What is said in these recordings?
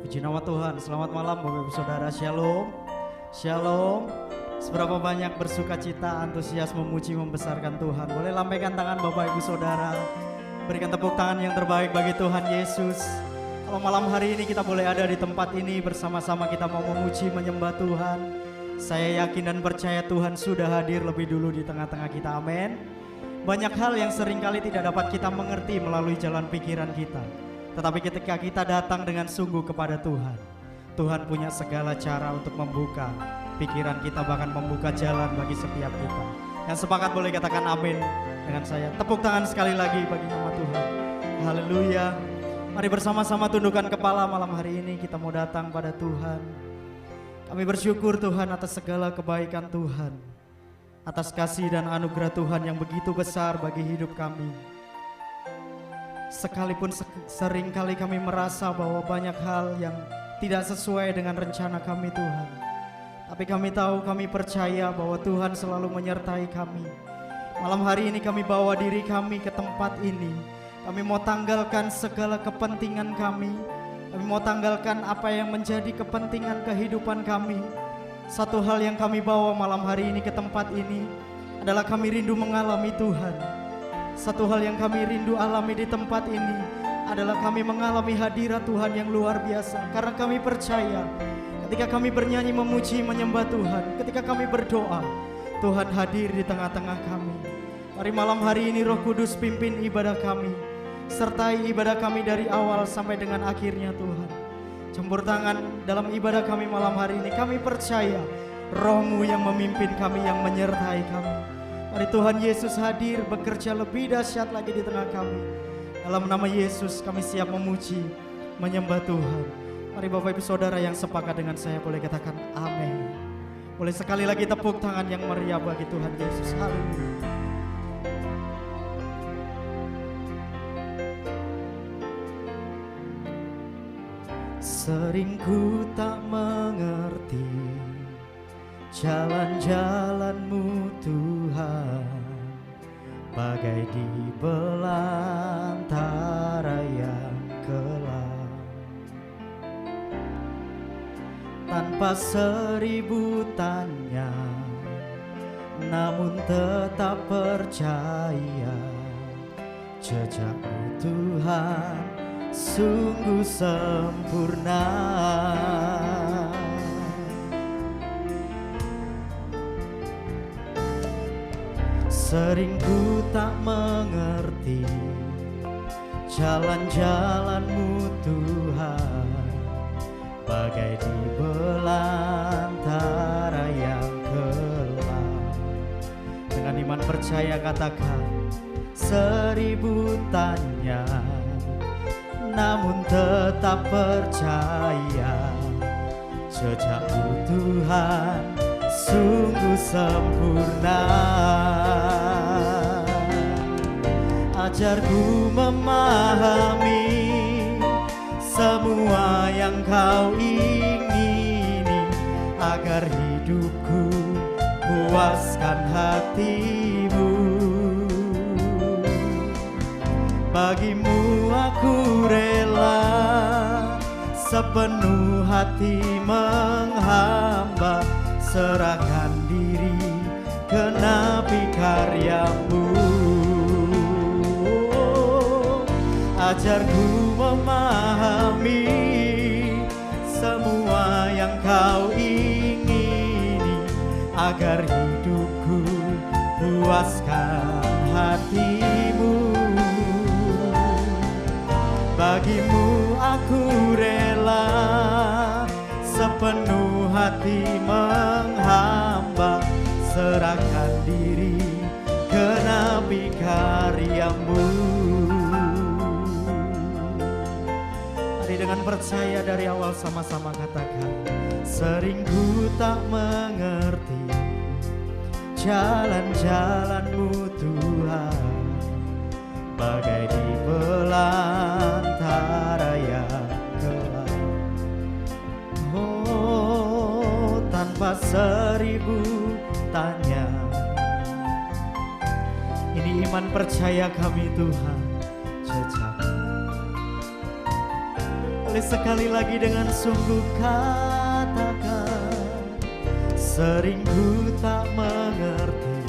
Puji nama Tuhan, selamat malam Bapak Ibu Saudara, Shalom. Shalom. Seberapa banyak bersuka cita, antusias memuji, membesarkan Tuhan. Boleh lambaikan tangan Bapak Ibu Saudara. Berikan tepuk tangan yang terbaik bagi Tuhan Yesus. Kalau malam hari ini kita boleh ada di tempat ini bersama-sama kita mau memuji, menyembah Tuhan. Saya yakin dan percaya Tuhan sudah hadir lebih dulu di tengah-tengah kita, amin. Banyak hal yang seringkali tidak dapat kita mengerti melalui jalan pikiran kita. Tetapi ketika kita datang dengan sungguh kepada Tuhan, Tuhan punya segala cara untuk membuka pikiran kita, bahkan membuka jalan bagi setiap kita. Yang sepakat boleh katakan amin dengan saya. Tepuk tangan sekali lagi bagi nama Tuhan. Haleluya. Mari bersama-sama tundukkan kepala malam hari ini, kita mau datang pada Tuhan. Kami bersyukur Tuhan atas segala kebaikan Tuhan, atas kasih dan anugerah Tuhan yang begitu besar bagi hidup kami. Sekalipun seringkali kami merasa bahwa banyak hal yang tidak sesuai dengan rencana kami Tuhan, tapi kami tahu, kami percaya bahwa Tuhan selalu menyertai kami. Malam hari ini kami bawa diri kami ke tempat ini. Kami mau tanggalkan segala kepentingan kami. Kami mau tanggalkan apa yang menjadi kepentingan kehidupan kami. Satu hal yang kami bawa malam hari ini ke tempat ini adalah kami rindu mengalami Tuhan. Satu hal yang kami rindu alami di tempat ini adalah kami mengalami hadirat Tuhan yang luar biasa. Karena kami percaya ketika kami bernyanyi, memuji, menyembah Tuhan, ketika kami berdoa, Tuhan hadir di tengah-tengah kami. Mari malam hari ini Roh Kudus pimpin ibadah kami, sertai ibadah kami dari awal sampai dengan akhirnya Tuhan. Campur tangan dalam ibadah kami malam hari ini. Kami percaya Roh-Mu yang memimpin kami, yang menyertai kami. Mari Tuhan Yesus hadir, bekerja lebih dahsyat lagi di tengah kami. Dalam nama Yesus kami siap memuji, menyembah Tuhan. Mari Bapak Ibu Saudara yang sepakat dengan saya boleh katakan amin. Boleh sekali lagi tepuk tangan yang meriah bagi Tuhan Yesus. Haleluya. Sering ku tak mengerti jalan-jalan-Mu Tuhan, bagai di belantara yang kelam. Tanpa seribu tanya, namun tetap percaya, jejak-Mu Tuhan sungguh sempurna. Sering ku tak mengerti jalan-jalan-Mu Tuhan, bagai di belantara yang kelam. Dengan iman percaya katakan, seribu tanya, namun tetap percaya, jejak-Mu Tuhan sungguh sempurna. Ajarku memahami semua yang Kau ingini, agar hidupku puaskan hati-Mu. Bagi-Mu aku rela, sepenuh hati menghamba, serahkan diri ke napi karya-Mu. Ajarku memahami semua yang Kau ingini, agar hidupku puaskan hati-Mu. Bagi-Mu aku rela, sepenuh hati menghamba, serahkan diri ke napi karya-Mu. Mari dengan percaya dari awal sama-sama katakan, sering ku tak mengerti jalan-jalan-Mu Tuhan, bagai di belantara yang kelam. Oh, tanpa seribu tanya, ini iman percaya kami Tuhan, jejak Boleh sekali lagi dengan sungguh katakan, sering ku tak mengerti.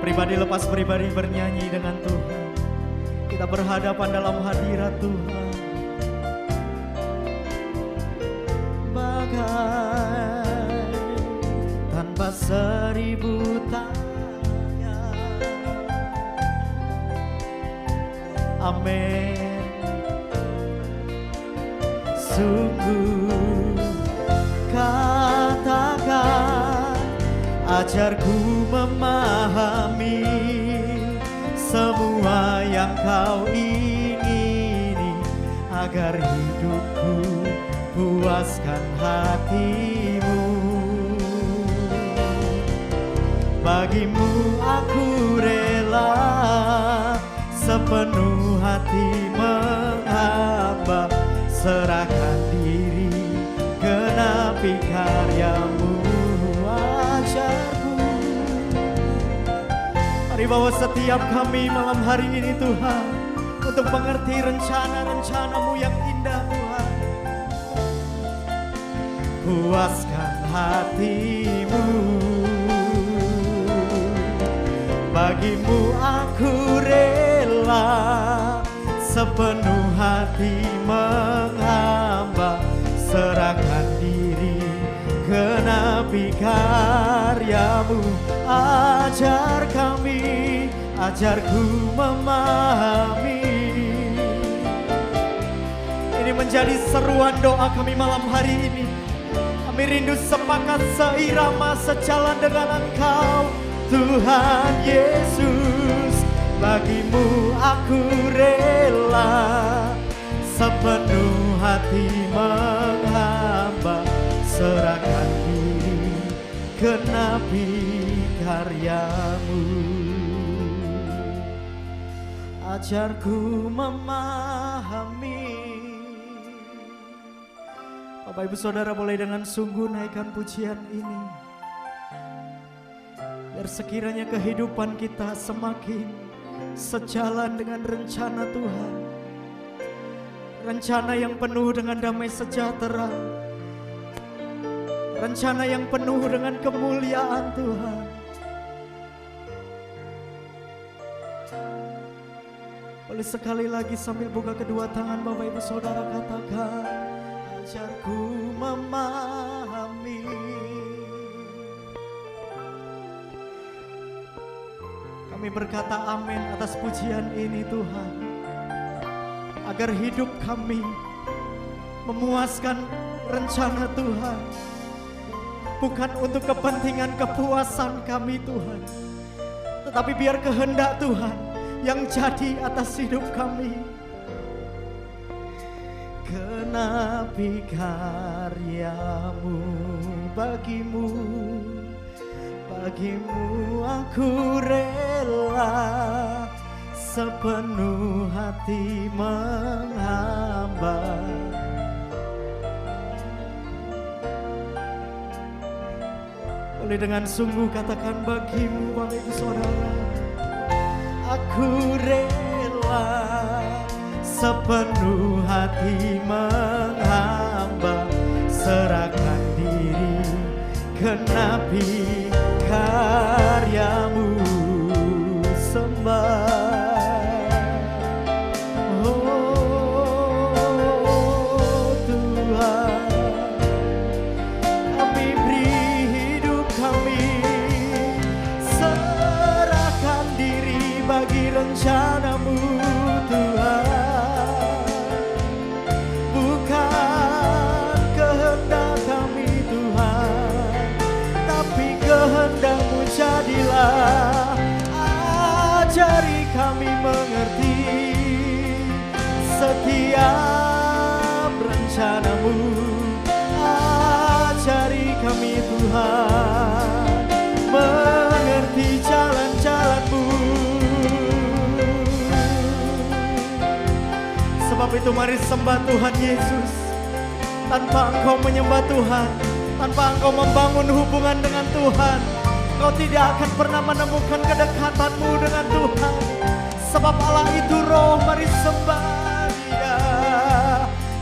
Pribadi lepas pribadi bernyanyi dengan Tuhan. Kita berhadapan dalam hadirat Tuhan. Bagai tanpa 1000 tanya. Amin. Sungguh katakan, ajarku memahami semua yang kau ingini, agar hidupku puaskan hatimu. Bagimu aku rela sepenuh hati menghamba, serahkan diri genapi karyamu. Ajarku, mari bawa setiap kami malam hari ini Tuhan, untuk mengerti rencana-rencana-Mu yang indah Tuhan. Puaskan hatimu, bagimu aku rela sepenuh hati menghamba, serahkan diri genapi karyamu. Ajar kami, ajarku memahami. Ini menjadi seruan doa kami malam hari ini. Kami rindu sepakat seirama sejalan dengan Engkau Tuhan Yesus. Bagimu aku rela sepenuh hati menghamba, serahkan diri genapi karyamu. Ajarku memahami. Bapak Ibu Saudara boleh dengan sungguh naikkan pujian ini, biar sekiranya kehidupan kita semakin sejalan dengan rencana Tuhan. Rencana yang penuh dengan damai sejahtera, rencana yang penuh dengan kemuliaan Tuhan. Boleh sekali lagi sambil buka kedua tangan Bapak Ibu Saudara katakan, ajarku memahami. Kami berkata amin atas pujian ini Tuhan, agar hidup kami memuaskan rencana Tuhan, bukan untuk kepentingan kepuasan kami Tuhan, tetapi biar kehendak Tuhan yang jadi atas hidup kami. Genapi karyamu, bagimu, bagimu aku rela sepenuh hati menghamba. Boleh dengan sungguh katakan, bagimu Bapak Ibu Saudara, aku rela sepenuh hati menghamba, serahkan diri genapi karyamu. Sembah, oh Tuhan, kami beri hidup kami, serahkan diri bagi rencanamu Tuhan. Bukan kehendak kami Tuhan, tapi kehendak-Mu jadilah. Ajari kami mengerti setiap rencana-Mu. Ajari kami Tuhan mengerti jalan-jalan-Mu. Sebab itu mari sembah Tuhan Yesus. Tanpa Engkau menyembah Tuhan, tanpa Engkau membangun hubungan dengan Tuhan, Engkau tidak akan pernah menemukan kedekatan-Mu dengan Tuhan. Sebab Allah itu roh, mari sembah Dia.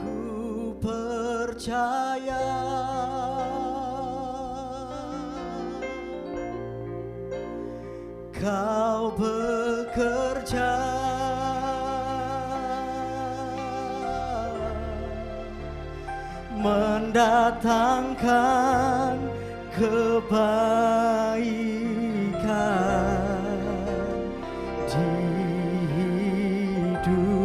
Ku percaya Kau bekerja mendatangkan kebaikan di hidupku.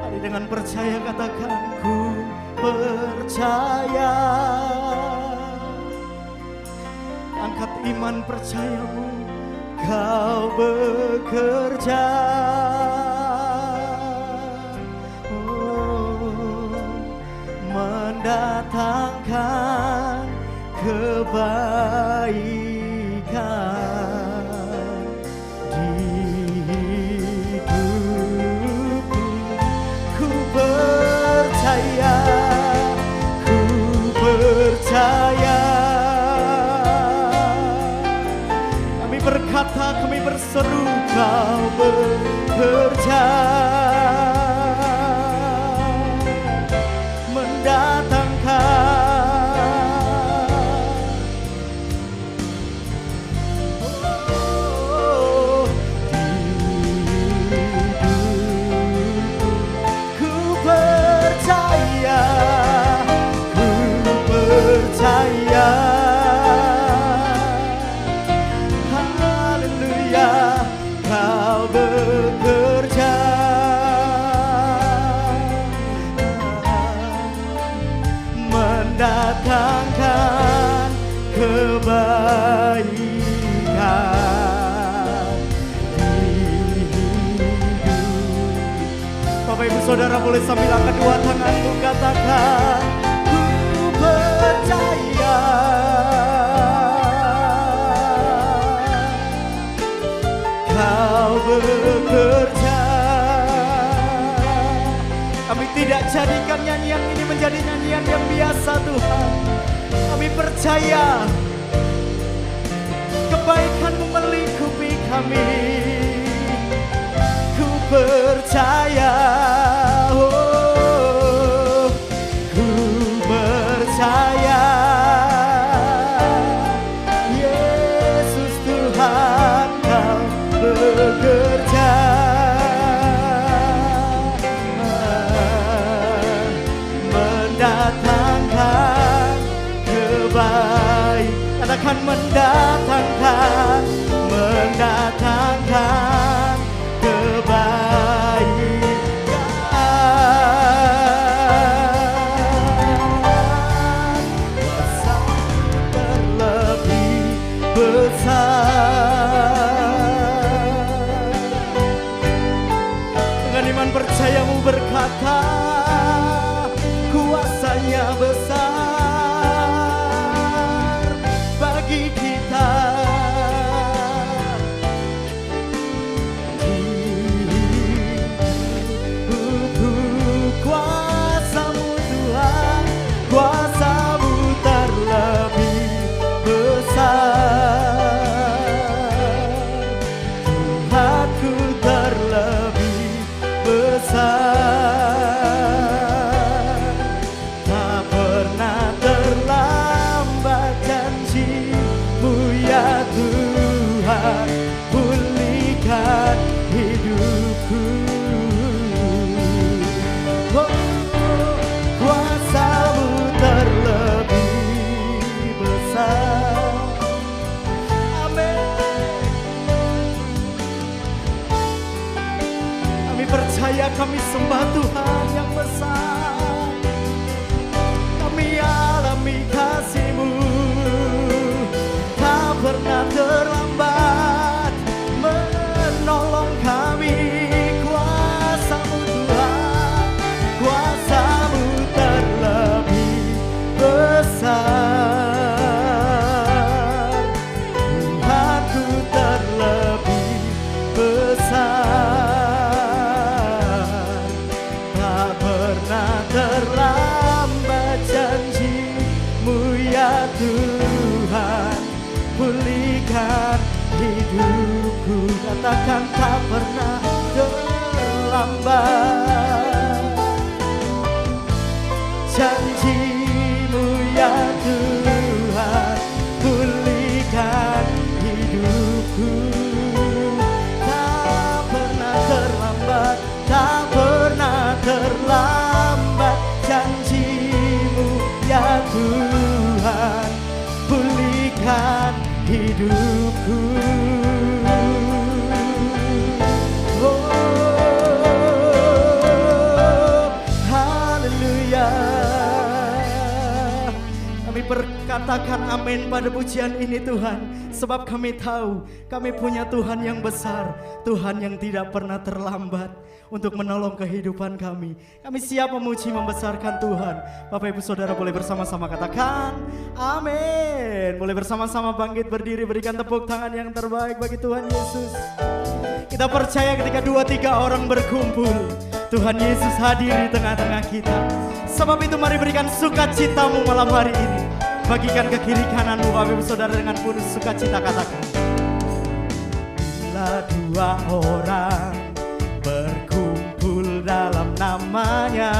Mari dengan percaya katakan, ku percaya. Angkat iman percayamu, Kau bekerja mendatangkan kebaikan di hidupku. Ku percaya, ku percaya. Kami berkata, kami berseru, Kau bekerja mendatangkan saudara boleh sambil angkat dua tanganmu katakan, ku percaya. Kau bekerja. Kami tidak jadikan nyanyian ini menjadi nyanyian yang biasa Tuhan. Kami percaya kebaikan-Mu melingkupi kami. Ku percaya, oh, ku percaya. Yesus Tuhan, Kau bekerja. Mendatangkan kebaikan. Katakan mendatangkan kebaikan. Kuasa terlebih besar. Dengan iman percayamu berkata, kuasanya besar bagi kita. Kuasa-Mu Tuhan, kuasa-Mu terlebih besar. Tuhanku terlebih besar. Tak pernah terlambat janji-Mu ya Tuhan, pulihkan hidupku. Oh, kuasa-Mu terlebih besar. Amin. Kami percaya, kami sembah Tuhan yang besar. Kami alami kasih-Mu, tak pernah terlambat menolong kami. Kuasa-Mu Tuhan, kuasa-Mu terlebih besar. Tuhanku terlebih besar. Tak pernah terlambat janji-Mu ya Tuhan, pulihkan hidupku. Katakan tak pernah terlambat janji-Mu ya Tuhan, pulihkan hidupku. Tak pernah terlambat, tak pernah terlambat janji-Mu ya Tuhan, pulihkan hidupku. Oh, haleluya. Kami berkatakan amin pada pujian ini Tuhan, sebab kami tahu kami punya Tuhan yang besar, Tuhan yang tidak pernah terlambat untuk menolong kehidupan kami. Kami siap memuji membesarkan Tuhan. Bapak Ibu Saudara boleh bersama-sama katakan amin. Boleh bersama-sama bangkit berdiri, berikan tepuk tangan yang terbaik bagi Tuhan Yesus. Kita percaya ketika 2-3 orang berkumpul, Tuhan Yesus hadir di tengah-tengah kita. Sebab itu mari berikan sukacitamu malam hari ini. Bagikan ke kiri kananmu Bapak Ibu Saudara dengan penuh sukacita, katakan, bila 2 orang berkumpul dalam namanya,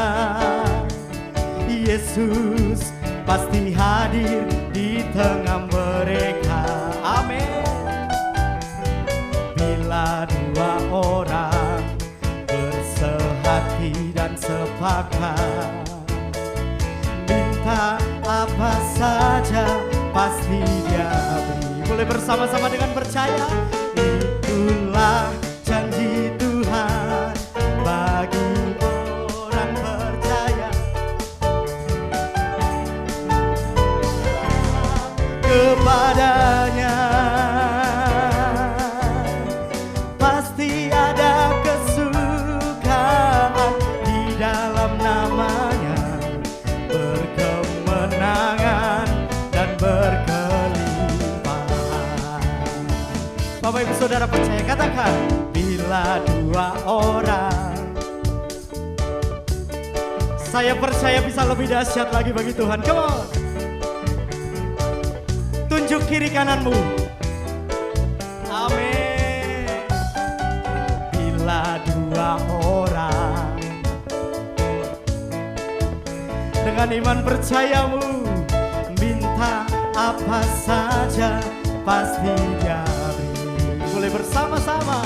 Yesus pasti hadir di tengah mereka. Amin. Bila 2 orang bersehati dan sepakat, minta apa saja pasti Dia beri. Boleh bersama-sama dengan percaya, itulah janji Tuhan bagi orang percaya. Kepadanya pasti ada kesukaan, saudara percaya, katakan, bila dua orang. Saya percaya bisa lebih dahsyat lagi bagi Tuhan. Come on. Tunjuk kiri kananmu. Amin. Bila dua orang dengan iman percayamu, minta apa saja pasti jadi. Boleh bersama-sama.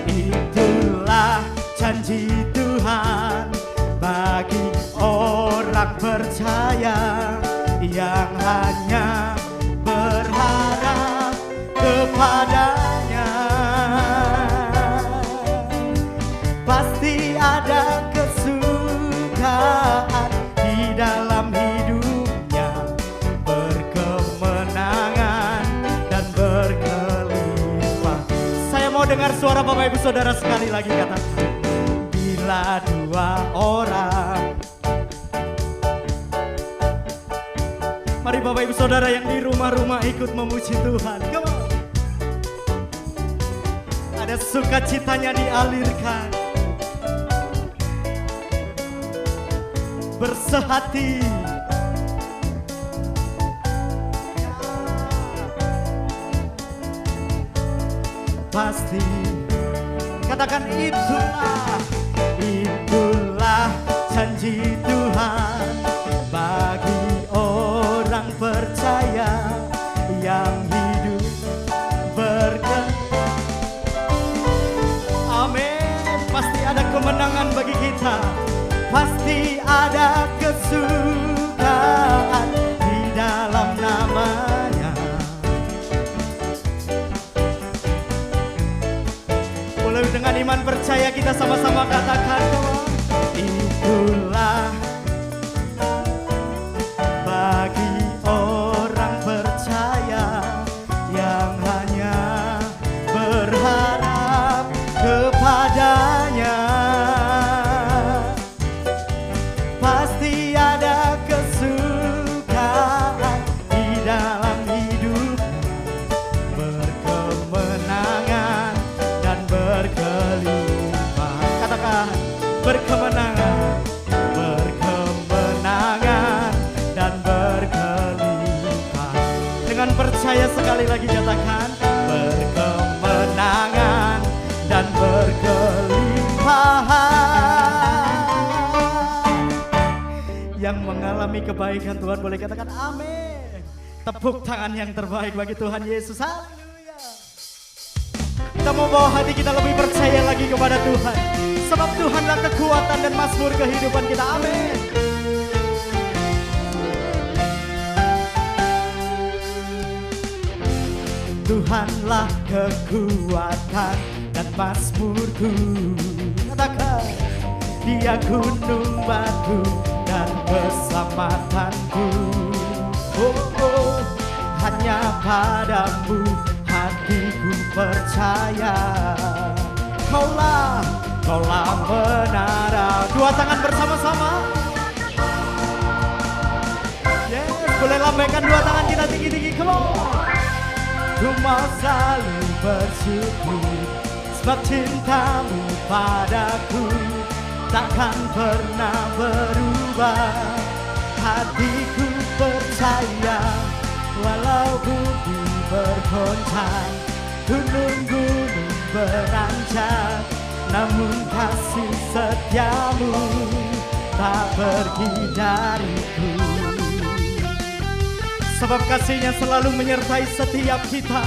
Itulah janji Tuhan bagi orang percaya yang hanya berharap kepadanya. Pasti ada kesukaan di dalam hidupnya, berkemenangan dan berkelimpah. Saya mau dengar suara Bapak Ibu Saudara sekali lagi, katakan, bila dua orang. Mari Bapak Ibu Saudara yang di rumah-rumah ikut memuji Tuhan. Come on. Ada sukacitanya dialirkan, bersehati. Pasti katakan, itulah janji Tuhan bagi orang percaya yang hidup berkat. Amin. Pasti ada kemenangan bagi kita, pasti ada kesukaan di dalam namanya. Boleh dengan iman percaya kita sama-sama katakan, itulah bagi orang percaya yang hanya berharap kepadanya. Pasti ada kesukaan di dalam hidup, berkemenangan dan berkelimpah. Katakan, berkemenangan, berkemenangan dan berkelimpah. Dengan percaya sekali lagi katakan, berkemenangan dan berkelimpahan. Yang mengalami kebaikan Tuhan boleh katakan amin. Tepuk tangan yang terbaik bagi Tuhan Yesus. Haleluya. Kita mau bawa hati kita lebih percaya lagi kepada Tuhan, sebab Tuhanlah kekuatan dan mazmur kehidupan kita. Amin. Tuhanlah kekuatan dan mazmurku. Katakan, Dia gunung batu dan keselamatanku. Hanya padamu hatiku percaya. Kaulah menara. Dua tangan bersama-sama. Yes, boleh lambaikan dua tangan kita tinggi-tinggi. Come on. Ku mau selalu bersyukur, sebab cintamu padaku takkan pernah berubah. Hatiku percaya, walau bumi bergoncang, gunung-gunung beranjak, namun kasih setiamu tak pergi dariku. Sebab kasihnya selalu menyertai setiap kita.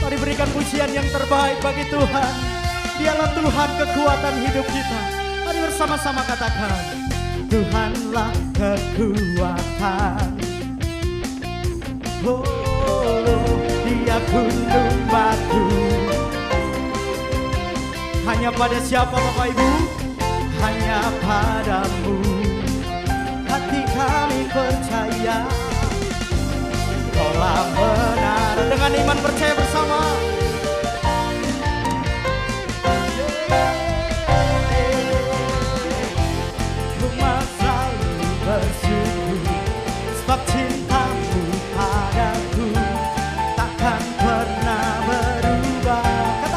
Mari berikan pujian yang terbaik bagi Tuhan. Dialah Tuhan kekuatan hidup kita. Mari bersama-sama katakan, Tuhanlah kekuatan. Dia gunung batu. Hanya pada siapa Bapak Ibu? Hanya padamu hati kami percaya. Kaulah menara. Dengan iman percaya bersama. Ku selalu bersyukur, sebab cintamu padaku takkan pernah berubah.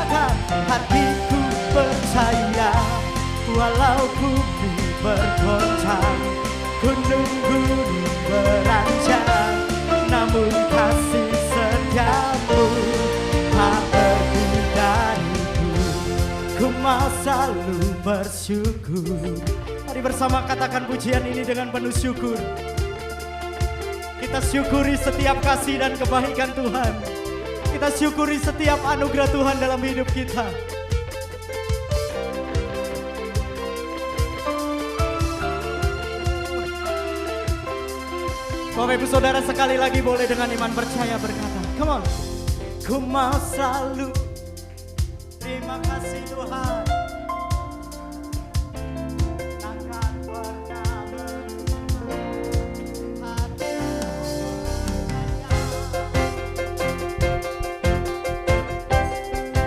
gunung-gunung beranjak, namun kasih setiamu tak pergi dariku. Ku mau selalu bersyukur. Mari bersama katakan pujian ini dengan penuh syukur. Kita syukuri setiap kasih dan kebaikan Tuhan. Kita syukuri setiap anugerah Tuhan dalam hidup kita. Bapak Ibu Saudara, sekali lagi boleh dengan iman percaya berkata, come on. Ku mau selalu. Terima kasih Tuhan. Takkan pernah berubah hati.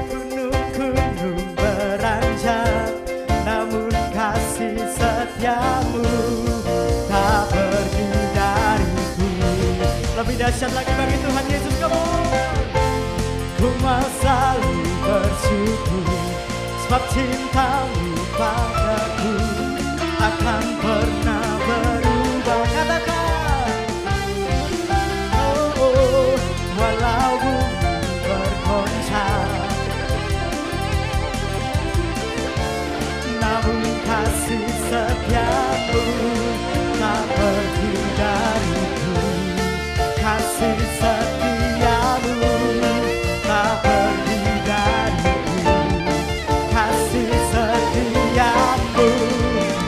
Gunung-gunung beranjak, namun kasih setiamu tak pergi dariku. Lebih dahsyat lagi bagi Tuhan Yesus, kamu. Ku mau selalu bersyukur, sebab cintamu padaku takkan pernah berubah. Katakan, oh, oh, walau bumi bergoncang, namun kasih setiamu tak pergi dariku. Kasih setiamu tak pergi dariku. Kasih setiamu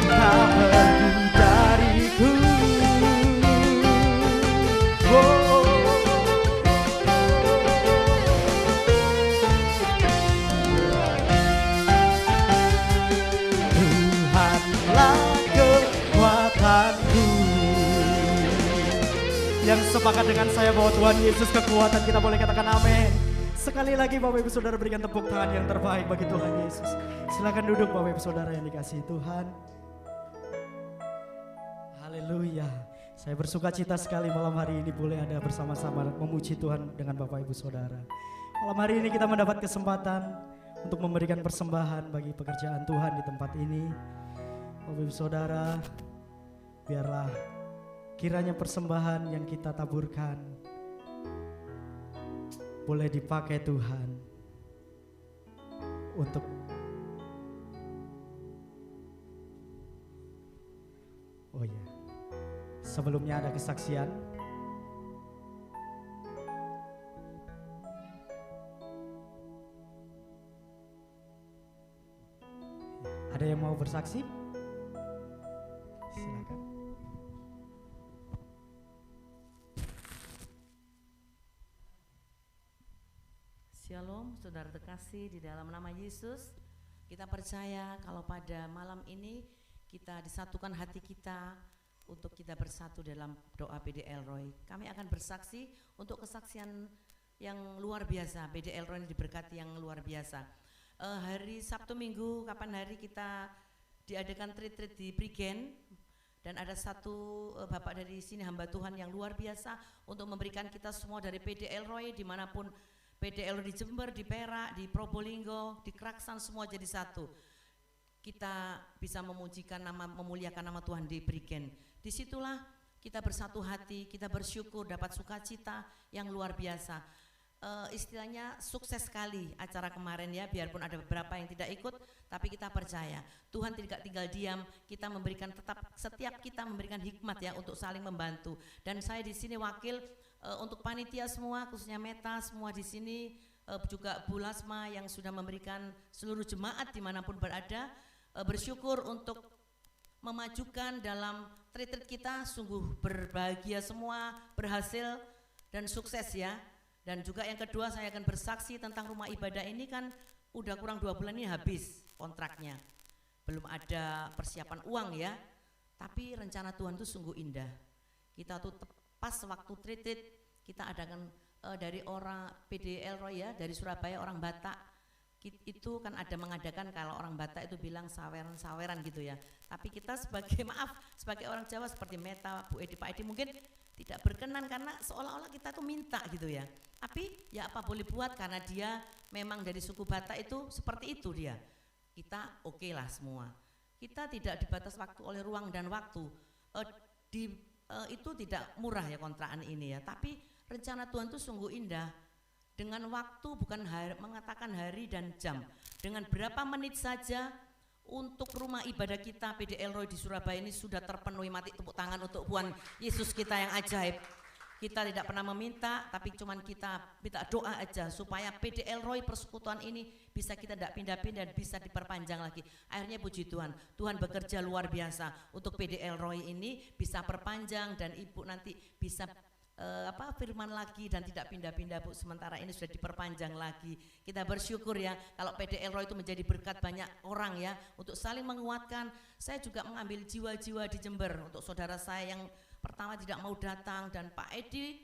tak pergi dariku. Oh. Tuhanlah kekuatanku. Yang sepakat dengan saya bahwa Tuhan Yesus kekuatan, kita boleh katakan amin. Sekali lagi Bapak Ibu Saudara berikan tepuk tangan yang terbaik bagi Tuhan Yesus. Silakan duduk Bapak Ibu Saudara yang dikasihi Tuhan. Haleluya. Saya bersuka cita sekali malam hari ini boleh ada bersama-sama memuji Tuhan dengan Bapak Ibu Saudara. Malam hari ini kita mendapat kesempatan untuk memberikan persembahan bagi pekerjaan Tuhan di tempat ini. Bapak Ibu Saudara, biarlah kiranya persembahan yang kita taburkan boleh dipakai Tuhan untuk sebelumnya ada kesaksian. Ada yang mau bersaksi? Silakan. Shalom, saudara terkasih di dalam nama Yesus. Kita percaya kalau pada malam ini kita disatukan hati kita untuk kita bersatu dalam doa PDL Roy. Kami akan bersaksi untuk kesaksian yang luar biasa. PDL Roy ini diberkati yang luar biasa. Hari Sabtu Minggu, kapan hari kita diadakan retreat di Prigen, dan ada satu bapak dari sini hamba Tuhan yang luar biasa untuk memberikan kita semua dari PDL Roy dimanapun PDL di Jember, di Perak, di Probolinggo, di Kraksan, semua jadi satu. Kita bisa memujikan nama, memuliakan nama Tuhan di Prigen. Disitulah kita bersatu hati, kita bersyukur dapat sukacita yang luar biasa. Istilahnya sukses sekali acara kemarin ya, biarpun ada beberapa yang tidak ikut, tapi kita percaya Tuhan tidak tinggal diam. Kita memberikan tetap, setiap kita memberikan hikmat ya untuk saling membantu. Dan saya di sini wakil untuk panitia semua, khususnya Meta semua di sini, juga Bu Lasma yang sudah memberikan seluruh jemaat dimanapun berada, bersyukur untuk memajukan dalam retreat kita. Sungguh berbahagia semua, berhasil dan sukses ya. Dan juga yang kedua, saya akan bersaksi tentang rumah ibadah ini kan udah kurang 2 bulan ini habis kontraknya. Belum ada persiapan uang ya, tapi rencana Tuhan itu sungguh indah. Kita tuh pas waktu retreat kita adakan dari orang PDL Roy ya, dari Surabaya, orang Batak. Itu kan ada mengadakan, kalau orang Batak itu bilang saweran-saweran gitu ya. Tapi kita sebagai sebagai orang Jawa seperti Meta, Bu Edi, Pak Edi mungkin tidak berkenan karena seolah-olah kita tuh minta gitu ya. Tapi ya apa boleh buat, karena dia memang dari suku Batak itu seperti itu dia. Kita oke lah semua. Kita tidak dibatas waktu oleh ruang dan waktu. itu tidak murah ya kontrakan ini ya, tapi rencana Tuhan itu sungguh indah. Dengan waktu bukan mengatakan hari dan jam, dengan berapa menit saja untuk rumah ibadah kita PD Elroy di Surabaya ini sudah terpenuhi. Mati tepuk tangan untuk Tuhan Yesus kita yang ajaib. Kita tidak pernah meminta, tapi cuman kita minta doa aja supaya PD Elroy persekutuan ini bisa kita tidak pindah-pindah, bisa diperpanjang lagi. Akhirnya puji Tuhan, Tuhan bekerja luar biasa untuk PD Elroy ini bisa perpanjang dan Ibu nanti bisa firman lagi dan tidak pindah-pindah Bu. Sementara ini sudah diperpanjang lagi. Kita bersyukur ya kalau PD Elroy itu menjadi berkat banyak orang ya, untuk saling menguatkan. Saya juga mengambil jiwa-jiwa di Jember untuk saudara saya yang pertama tidak mau datang, dan Pak Edi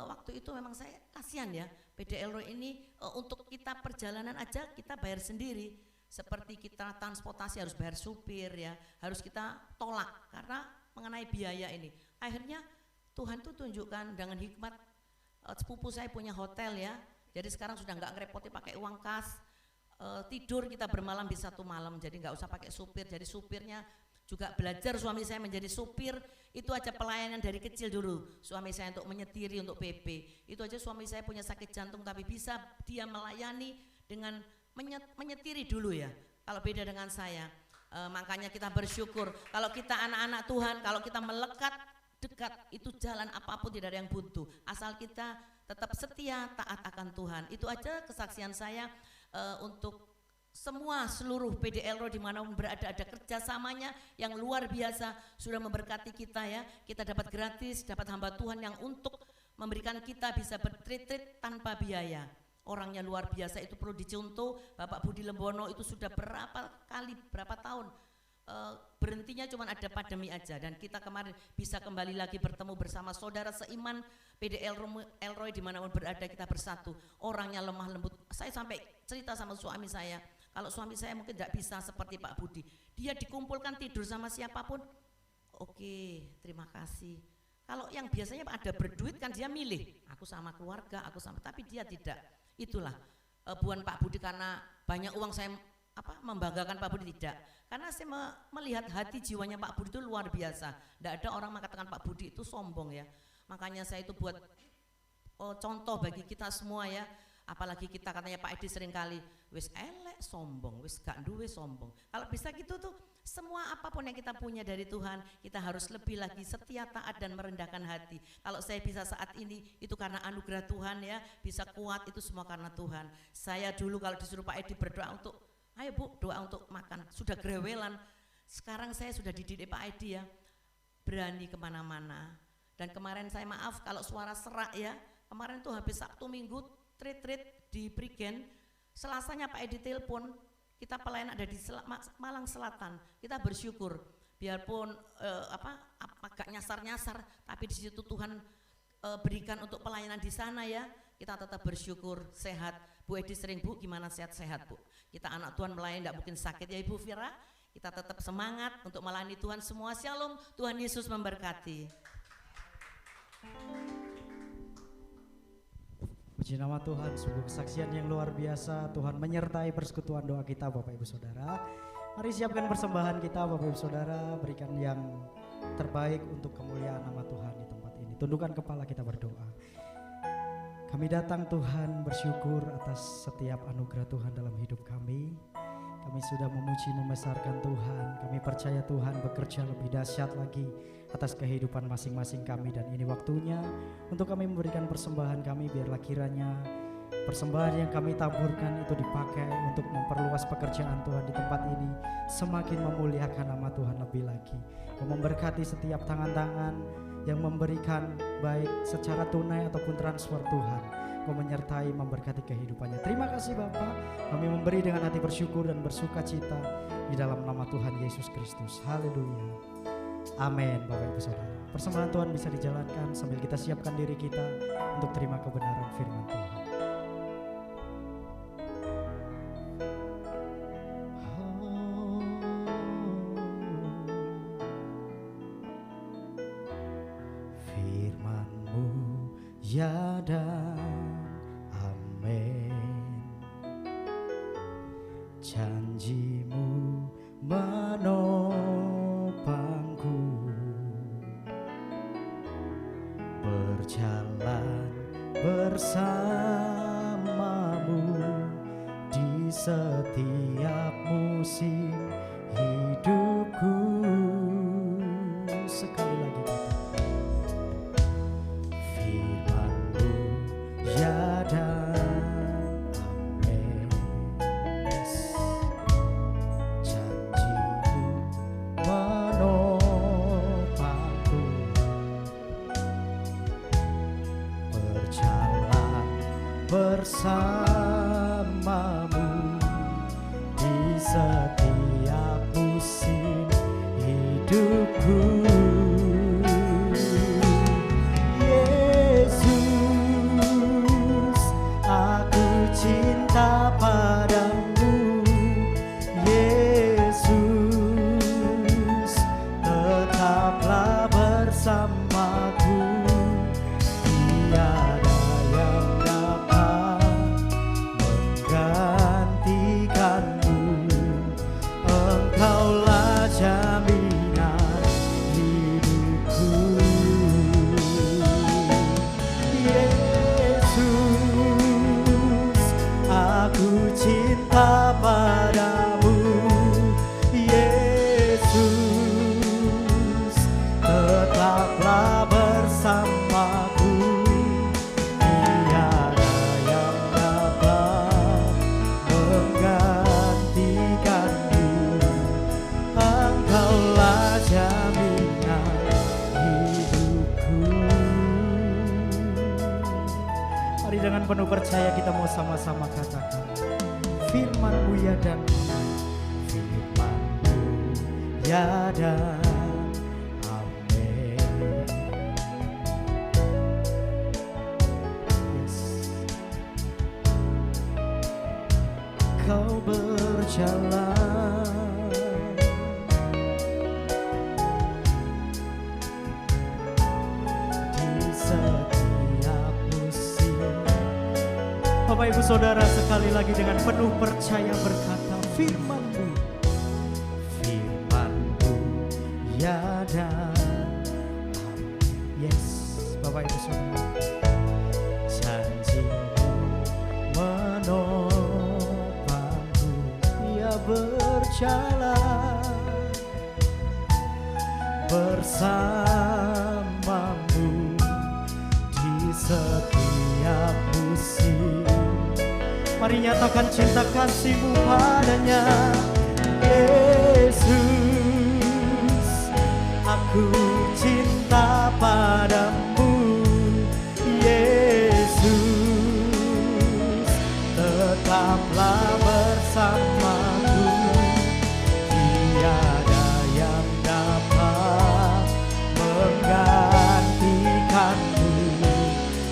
waktu itu memang saya kasihan ya, PD Elroy ini untuk kita perjalanan aja kita bayar sendiri, seperti kita transportasi harus bayar supir ya, harus kita tolak karena mengenai biaya ini. Akhirnya Tuhan tuh tunjukkan dengan hikmat, sepupu saya punya hotel ya, jadi sekarang sudah nggak ngerepoti pakai uang kas, tidur kita bermalam di satu malam, jadi nggak usah pakai supir. Jadi supirnya juga belajar suami saya menjadi supir, itu aja pelayanan dari kecil dulu suami saya untuk menyetiri untuk PP. Itu aja suami saya punya sakit jantung tapi bisa dia melayani dengan menyetiri dulu ya, kalau beda dengan saya. Makanya kita bersyukur kalau kita anak-anak Tuhan, kalau kita melekat dekat, itu jalan apapun tidak ada yang buntu asal kita tetap setia taat akan Tuhan. Itu aja kesaksian saya untuk semua seluruh PD Elroy dimanapun berada, ada kerjasamanya yang luar biasa, sudah memberkati kita ya. Kita dapat gratis, dapat hamba Tuhan yang untuk memberikan kita bisa bertreat tanpa biaya. Orangnya luar biasa, itu perlu dicontoh. Bapak Budi Lembono itu sudah berapa tahun berhentinya cuma ada pandemi aja, dan kita kemarin bisa kembali lagi bertemu bersama saudara seiman PD Elroy dimanapun berada, kita bersatu. Orangnya lemah lembut. Saya sampai cerita sama suami saya, kalau suami saya mungkin tidak bisa seperti Pak Budi, dia dikumpulkan tidur sama siapapun, oke, terima kasih. Kalau yang biasanya ada berduit kan dia milih, aku sama keluarga, aku sama, tapi dia tidak. Itulah buan Pak Budi, karena banyak uang saya membanggakan Pak Budi, tidak. Karena saya melihat hati jiwanya Pak Budi itu luar biasa. Tidak ada orang mengatakan Pak Budi itu sombong ya. Makanya saya itu buat contoh bagi kita semua ya. Apalagi kita katanya Pak Edi seringkali wis elek sombong, wis gak duwe sombong. Kalau bisa gitu tuh, semua apapun yang kita punya dari Tuhan, kita harus lebih lagi setia, taat dan merendahkan hati. Kalau saya bisa saat ini itu karena anugerah Tuhan ya, bisa kuat itu semua karena Tuhan. Saya dulu kalau disuruh Pak Edi berdoa untuk, ayo Bu doa untuk makan, sudah grewelan. Sekarang saya sudah dididik Pak Edi ya, berani kemana-mana. Dan kemarin saya maaf kalau suara serak ya, kemarin tuh habis Sabtu Minggu treat di Prigen, Selasanya Pak Edi telepon, kita pelayan ada di Malang Selatan. Kita bersyukur, biarpun agak nyasar-nyasar, tapi di situ Tuhan berikan untuk pelayanan di sana ya. Kita tetap bersyukur, sehat. Bu Edi sering, Bu gimana sehat-sehat Bu? Kita anak Tuhan melayani tidak mungkin sakit ya Ibu Vira. Kita tetap semangat untuk melayani Tuhan semua. Shalom, Tuhan Yesus memberkati. Puji nama Tuhan, sebuah kesaksian yang luar biasa. Tuhan menyertai persekutuan doa kita Bapak Ibu Saudara. Mari siapkan persembahan kita Bapak Ibu Saudara, berikan yang terbaik untuk kemuliaan nama Tuhan di tempat ini. Tundukkan kepala, kita berdoa. Kami datang Tuhan bersyukur atas setiap anugerah Tuhan dalam hidup kami. Kami sudah memuji membesarkan Tuhan. Kami percaya Tuhan bekerja lebih dahsyat lagi atas kehidupan masing-masing kami, dan ini waktunya untuk kami memberikan persembahan kami. Biarlah kiranya persembahan yang kami taburkan itu dipakai untuk memperluas pekerjaan Tuhan di tempat ini, semakin memuliakan nama Tuhan lebih lagi. Memberkati setiap tangan-tangan yang memberikan baik secara tunai ataupun transfer Tuhan. Kau menyertai memberkati kehidupannya. Terima kasih Bapa, kami memberi dengan hati bersyukur dan bersuka cita di dalam nama Tuhan Yesus Kristus. Haleluya. Amin. Bapak Ibu Saudara, persembahan Tuhan bisa dijalankan sambil kita siapkan diri kita untuk terima kebenaran firman Tuhan. Firman-Mu ya dan amin, janji-Mu menopangku, berjalan bersamamu di setiap musim hidupku. Sekali lagi kata firman-Mu ya dan amin. Yes. Janji-Mu menopangku, berjalan bersamamu di setiap musim hidupku. Yesus, aku cinta padamu. Yesus, tetaplah bersamaku. Tiada yang dapat menggantikanmu. Engkaulah jaminan hidupku. Yesus, aku cinta padamu. Yesus, tetaplah bersamaku. Tiada yang dapat menggantikanmu. Engkaulah jaminan hidupku. Mari dengan penuh percaya kita mau sama-sama katakan firman-Mu ya dan firman-Mu ya dan amin. Yes. Kau berjalan di setiap musim. Bapak Ibu Saudara, sekali lagi dengan penuh percaya berkata firman-Mu, firman-Mu ya dan amin. Yes, Bapak Ibu Saudara, janji-Mu menopangku, ya berjalan bersamamu di setiap musim. Mari nyatakan cinta kasih-Mu padanya. Yesus, aku cinta padamu. Yesus, tetaplah bersamaku. Tiada yang dapat menggantikanmu.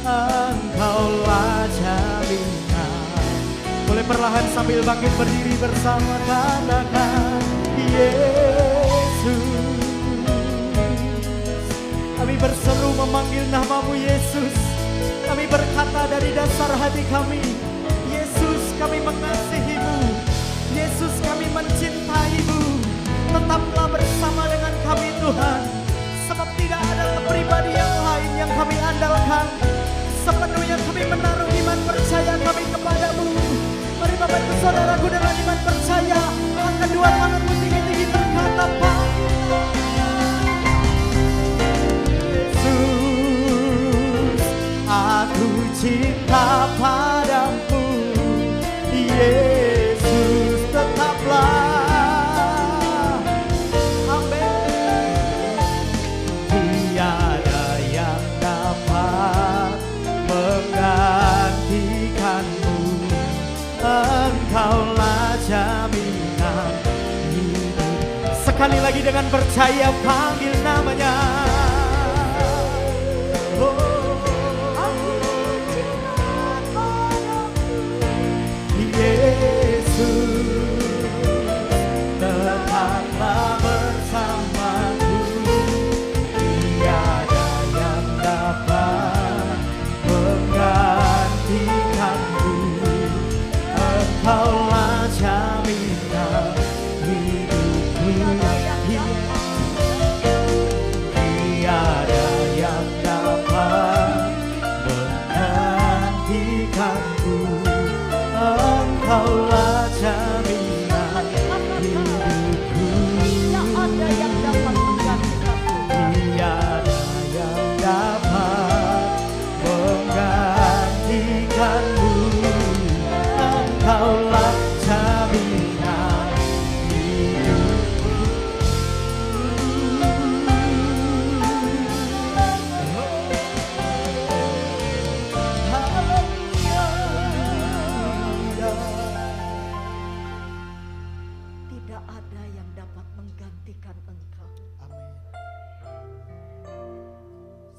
Engkaulah jaminan. Boleh perlahan sambil bangkit berdiri bersama katakan Yesus. Kami berseru memanggil nama-Mu Yesus. Kami berkata dari dasar hati kami, Yesus, kami mengasihi-Mu. Yesus, kami mencintai-Mu. Tetaplah bersama dengan kami Tuhan. Sebab tidak ada pribadi yang lain yang kami andalkan. Sepenuhnya kami menaruh iman percaya kami kepadamu. Mari Bapak Ibu Saudaraku dengan iman percaya, angkat dua tanganmu tinggi-tinggi berkata Yesus, aku cinta padamu. Yesus, tetaplah amin. Tiada yang dapat menggantikanmu. Engkaulah jaminan hidup. Sekali lagi dengan percaya panggil namanya. Yesus, tetaplah bersamaku. Tiada yang dapat menggantikanmu. Engkaulah jaminan hidupku.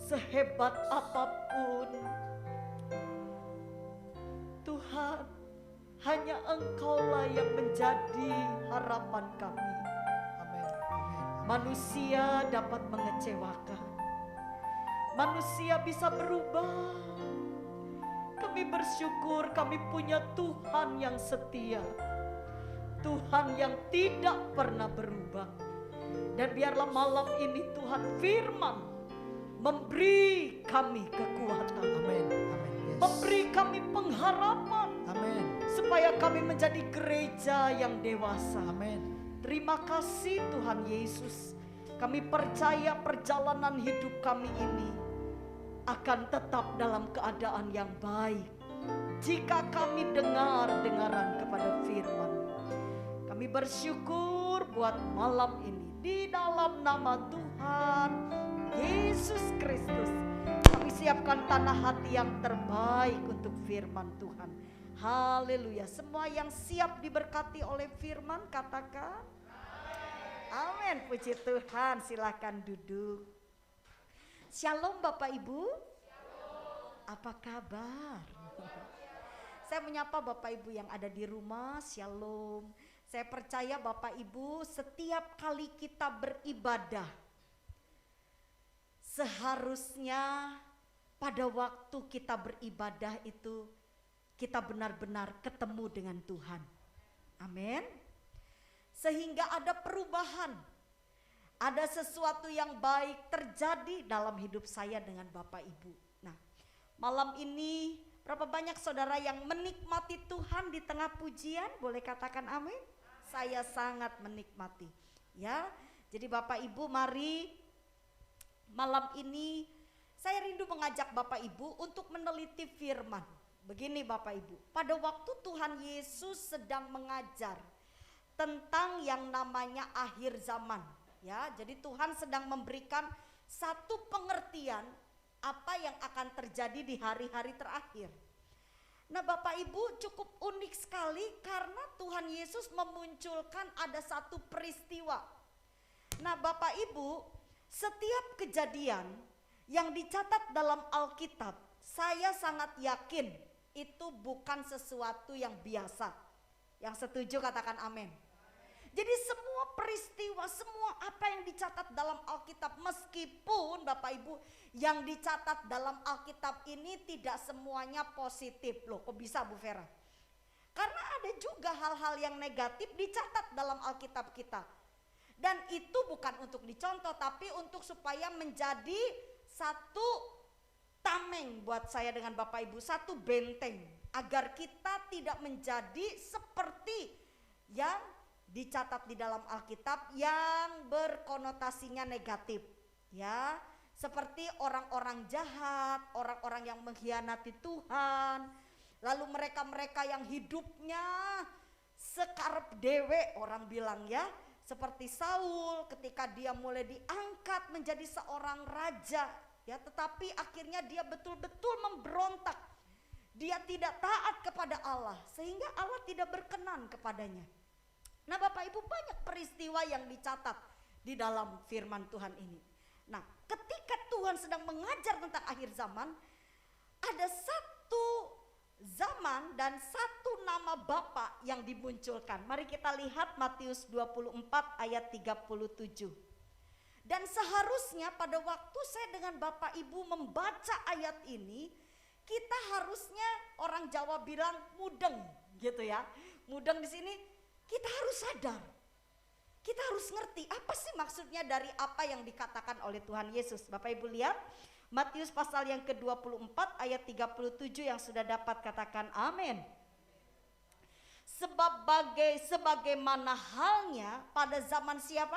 sehebat apapun, Tuhan, hanya Engkaulah yang menjadi harapan kami. Amin. Amin. Manusia dapat mengecewakan, manusia bisa berubah. Kami bersyukur kami punya Tuhan yang setia, Tuhan yang tidak pernah berubah. Dan biarlah malam ini Tuhan firman memberi kami kekuatan, Amin. Amin. Yes. memberi kami pengharapan, Amin. supaya kami menjadi gereja yang dewasa. Amin. Terima kasih Tuhan Yesus. Kami percaya perjalanan hidup kami ini akan tetap dalam keadaan yang baik jika kami dengar-dengaran kepada firman. Kami bersyukur buat malam ini. Di dalam nama Tuhan Yesus Kristus, kami siapkan tanah hati yang terbaik untuk firman Tuhan. Haleluya. Semua yang siap diberkati oleh firman katakan amin. Puji Tuhan. Silakan duduk. Shalom Bapak Ibu. Apa kabar? Saya menyapa Bapak Ibu yang ada di rumah. Shalom. Saya percaya Bapak Ibu, setiap kali kita beribadah, seharusnya pada waktu kita beribadah itu kita benar-benar ketemu dengan Tuhan. Amin. Sehingga ada perubahan, ada sesuatu yang baik terjadi dalam hidup saya dengan Bapak Ibu. Nah, malam ini berapa banyak saudara yang menikmati Tuhan di tengah pujian? Boleh katakan amin? Saya sangat menikmati. Ya, jadi Bapak Ibu, mari malam ini saya rindu mengajak Bapak Ibu untuk meneliti firman. Begini Bapak Ibu, pada waktu Tuhan Yesus sedang mengajar tentang yang namanya akhir zaman, ya, jadi Tuhan sedang memberikan satu pengertian apa yang akan terjadi di hari-hari terakhir. Nah Bapak Ibu, cukup unik sekali karena Tuhan Yesus memunculkan ada satu peristiwa. Nah Bapak Ibu, setiap kejadian yang dicatat dalam Alkitab, saya sangat yakin itu bukan sesuatu yang biasa. Yang setuju katakan amin. Jadi semua peristiwa, semua apa yang dicatat dalam Alkitab, meskipun Bapak Ibu yang dicatat dalam Alkitab ini tidak semuanya positif. Loh kok bisa Bu Vera? Karena ada juga hal-hal yang negatif dicatat dalam Alkitab kita. Dan itu bukan untuk dicontoh, tapi untuk supaya menjadi satu tameng buat saya dengan Bapak Ibu, satu benteng. Agar kita tidak menjadi seperti yang dicatat di dalam Alkitab yang berkonotasinya negatif, ya, seperti orang-orang jahat, orang-orang yang mengkhianati Tuhan, lalu mereka-mereka yang hidupnya sekarep dewe, orang bilang ya, seperti Saul ketika dia mulai diangkat menjadi seorang raja, ya, tetapi akhirnya dia betul-betul memberontak, dia tidak taat kepada Allah sehingga Allah tidak berkenan kepadanya. Nah Bapak Ibu, banyak peristiwa yang dicatat di dalam firman Tuhan ini. Nah ketika Tuhan sedang mengajar tentang akhir zaman, ada satu zaman dan satu nama Bapa yang dimunculkan. Mari kita lihat Matius 24 ayat 37. Dan seharusnya pada waktu saya dengan Bapak Ibu membaca ayat ini, kita harusnya, orang Jawa bilang mudeng gitu ya. Mudeng di sini, kita harus sadar, kita harus ngerti apa sih maksudnya dari apa yang dikatakan oleh Tuhan Yesus. Bapak Ibu lihat Matius pasal yang ke-24 ayat 37 yang sudah dapat katakan amin. Sebagaimana halnya pada zaman siapa?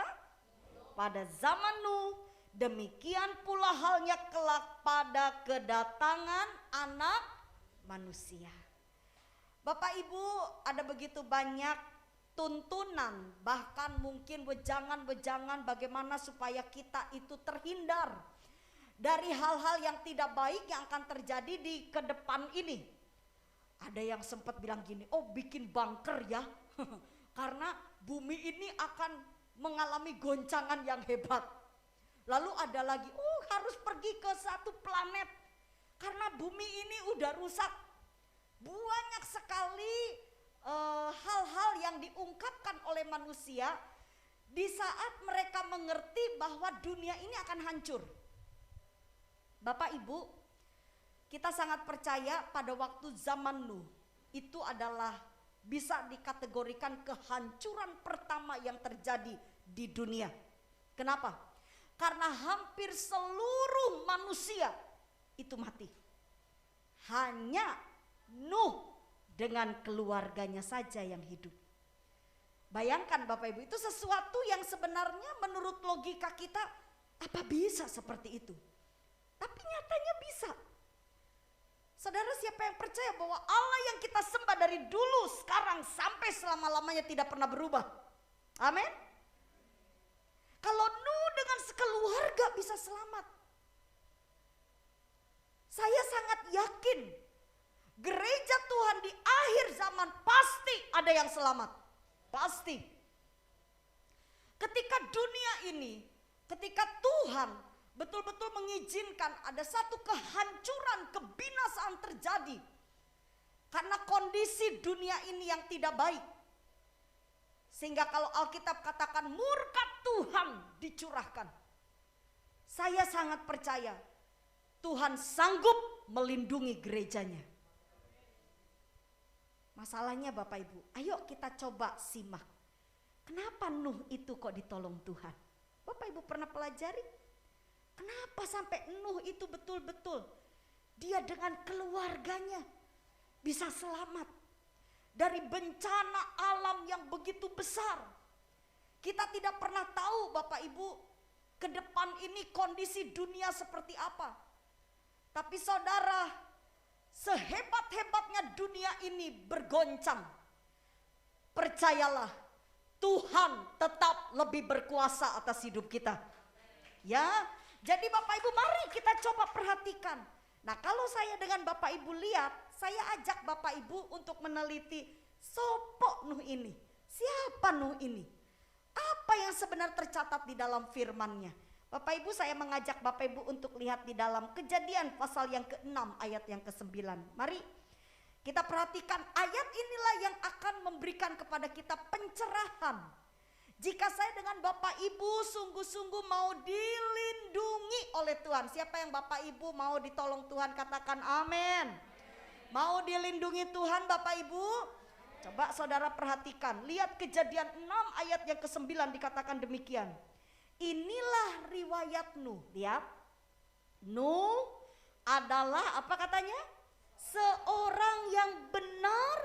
Pada zaman Nuh, demikian pula halnya kelak pada kedatangan anak manusia. Bapak Ibu, ada begitu banyak tuntunan, bahkan mungkin wejangan-wejangan bagaimana supaya kita itu terhindar dari hal-hal yang tidak baik yang akan terjadi di ke depan ini. Ada yang sempat bilang gini, oh bikin bunker ya, karena bumi ini akan mengalami goncangan yang hebat. Lalu ada lagi, harus pergi ke satu planet. Karena bumi ini udah rusak. Banyak sekali hal-hal yang diungkapkan oleh manusia di saat mereka mengerti bahwa dunia ini akan hancur. Bapak Ibu, kita sangat percaya pada waktu zaman Nuh itu adalah bisa dikategorikan kehancuran pertama yang terjadi di dunia. Kenapa? Karena hampir seluruh manusia itu mati. Hanya Nuh dengan keluarganya saja yang hidup. Bayangkan Bapak Ibu, itu sesuatu yang sebenarnya menurut logika kita, apa bisa seperti itu? Tapi nyatanya bisa. Saudara, siapa yang percaya bahwa Allah yang kita sembah dari dulu, sekarang, sampai selama-lamanya tidak pernah berubah? Amin. Kalau Nuh dengan sekeluarga bisa selamat, saya sangat yakin gereja Tuhan di akhir zaman pasti ada yang selamat. Pasti. Ketika dunia ini, ketika Tuhan betul-betul mengizinkan ada satu kehancuran, kebinasaan terjadi karena kondisi dunia ini yang tidak baik. Sehingga kalau Alkitab katakan murka Tuhan dicurahkan. Saya sangat percaya Tuhan sanggup melindungi gerejanya. Masalahnya Bapak Ibu, ayo kita coba simak. Kenapa Nuh itu kok ditolong Tuhan? Bapak Ibu pernah pelajari? Kenapa sampai Nuh itu betul-betul dia dengan keluarganya bisa selamat dari bencana alam yang begitu besar? Kita tidak pernah tahu Bapak Ibu ke depan ini kondisi dunia seperti apa. Tapi saudara, sehebat-hebatnya dunia ini bergoncang, percayalah Tuhan tetap lebih berkuasa atas hidup kita. Ya, jadi Bapak Ibu mari kita coba perhatikan. Nah, kalau saya dengan Bapak Ibu lihat, saya ajak Bapak Ibu untuk meneliti sopo Nuh ini. Siapa Nuh ini? Apa yang sebenarnya tercatat di dalam firman-Nya? Bapak Ibu, saya mengajak Bapak Ibu untuk lihat di dalam Kejadian pasal yang ke-6 ayat yang ke-9. Mari kita perhatikan ayat inilah yang akan memberikan kepada kita pencerahan. Jika saya dengan Bapak Ibu sungguh-sungguh mau dilindungi oleh Tuhan. Siapa yang Bapak Ibu mau ditolong Tuhan, katakan amin. Mau dilindungi Tuhan Bapak Ibu? Coba saudara perhatikan, lihat Kejadian 6 ayat yang ke-9 dikatakan demikian. Inilah riwayat Nuh. Lihat, Nuh adalah apa katanya? Seorang yang benar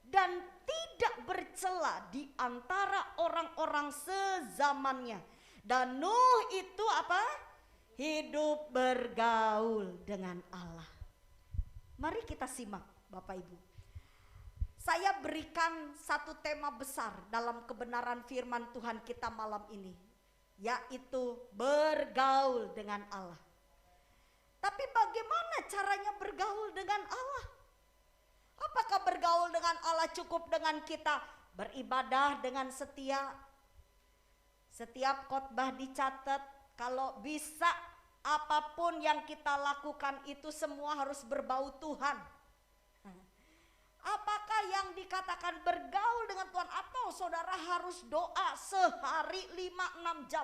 dan tidak bercela di antara orang-orang sezamannya. Dan Nuh itu apa? Hidup bergaul dengan Allah. Mari kita simak Bapak Ibu. Saya berikan satu tema besar dalam kebenaran firman Tuhan kita malam ini, yaitu bergaul dengan Allah. Tapi bagaimana caranya bergaul dengan Allah? Apakah bergaul dengan Allah cukup dengan kita beribadah dengan setia? Setiap khotbah dicatat, kalau bisa apapun yang kita lakukan itu semua harus berbau Tuhan. Apakah yang dikatakan bergaul dengan Tuhan, atau saudara harus doa sehari 5-6 jam?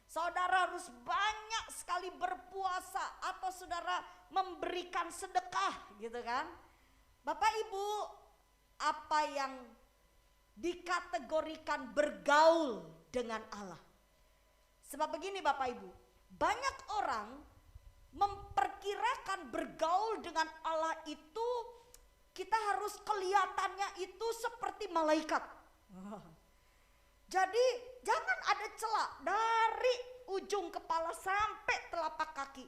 Saudara harus banyak sekali berpuasa, atau saudara memberikan sedekah gitu kan? Bapak Ibu, apa yang dikategorikan bergaul dengan Allah? Sebab begini Bapak Ibu, banyak orang memperkirakan bergaul dengan Allah itu kita harus kelihatannya itu seperti malaikat. Jadi jangan ada celah dari ujung kepala sampai telapak kaki.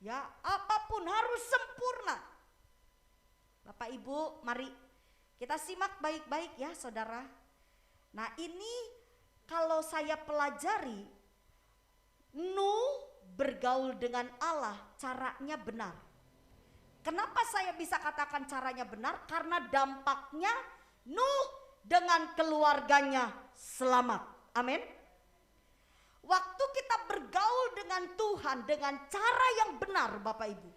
Ya, apapun harus sempurna. Bapak Ibu, mari kita simak baik-baik ya saudara. Nah, ini kalau saya pelajari, Nuh bergaul dengan Allah caranya benar. Kenapa saya bisa katakan caranya benar? Karena dampaknya Nuh dengan keluarganya selamat. Amin. Waktu kita bergaul bergaul dengan Tuhan dengan cara yang benar Bapak Ibu,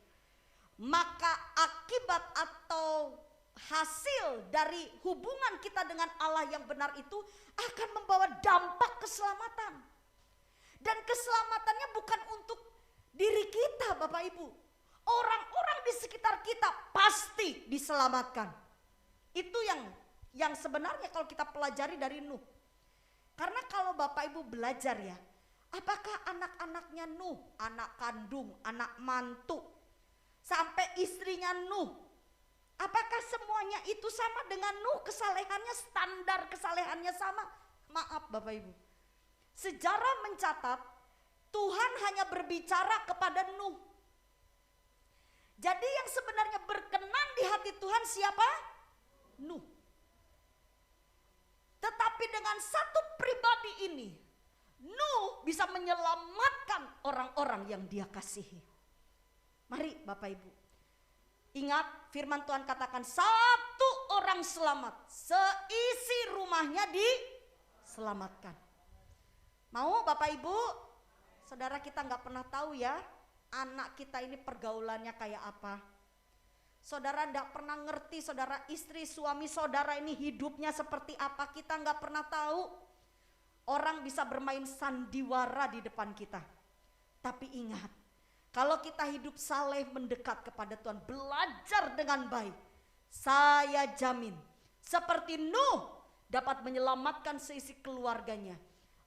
maka akibat atau hasil dari hubungan kita dengan Allah yang benar itu akan membawa dampak keselamatan. Dan keselamatannya bukan untuk diri kita Bapak Ibu. Orang-orang di sekitar kita pasti diselamatkan. Itu yang sebenarnya kalau kita pelajari dari Nuh. Karena kalau Bapak Ibu belajar ya, apakah anak-anaknya Nuh, anak kandung, anak mantu, sampai istrinya Nuh, apakah semuanya itu sama dengan Nuh? Kesalehannya, standar kesalehannya sama? Maaf Bapak Ibu, sejarah mencatat Tuhan hanya berbicara kepada Nuh. Jadi yang sebenarnya berkenan di hati Tuhan siapa? Nuh. Tetapi dengan satu pribadi ini, Nuh bisa menyelamatkan orang-orang yang dia kasihi. Mari Bapak Ibu, ingat firman Tuhan katakan satu orang selamat, seisi rumahnya diselamatkan. Mau Bapak Ibu, saudara kita nggak pernah tahu ya, anak kita ini pergaulannya kayak apa. Saudara tidak pernah ngerti, saudara istri suami saudara ini hidupnya seperti apa, kita nggak pernah tahu. Orang bisa bermain sandiwara di depan kita. Tapi ingat, kalau kita hidup saleh mendekat kepada Tuhan, belajar dengan baik, saya jamin seperti Nuh dapat menyelamatkan seisi keluarganya,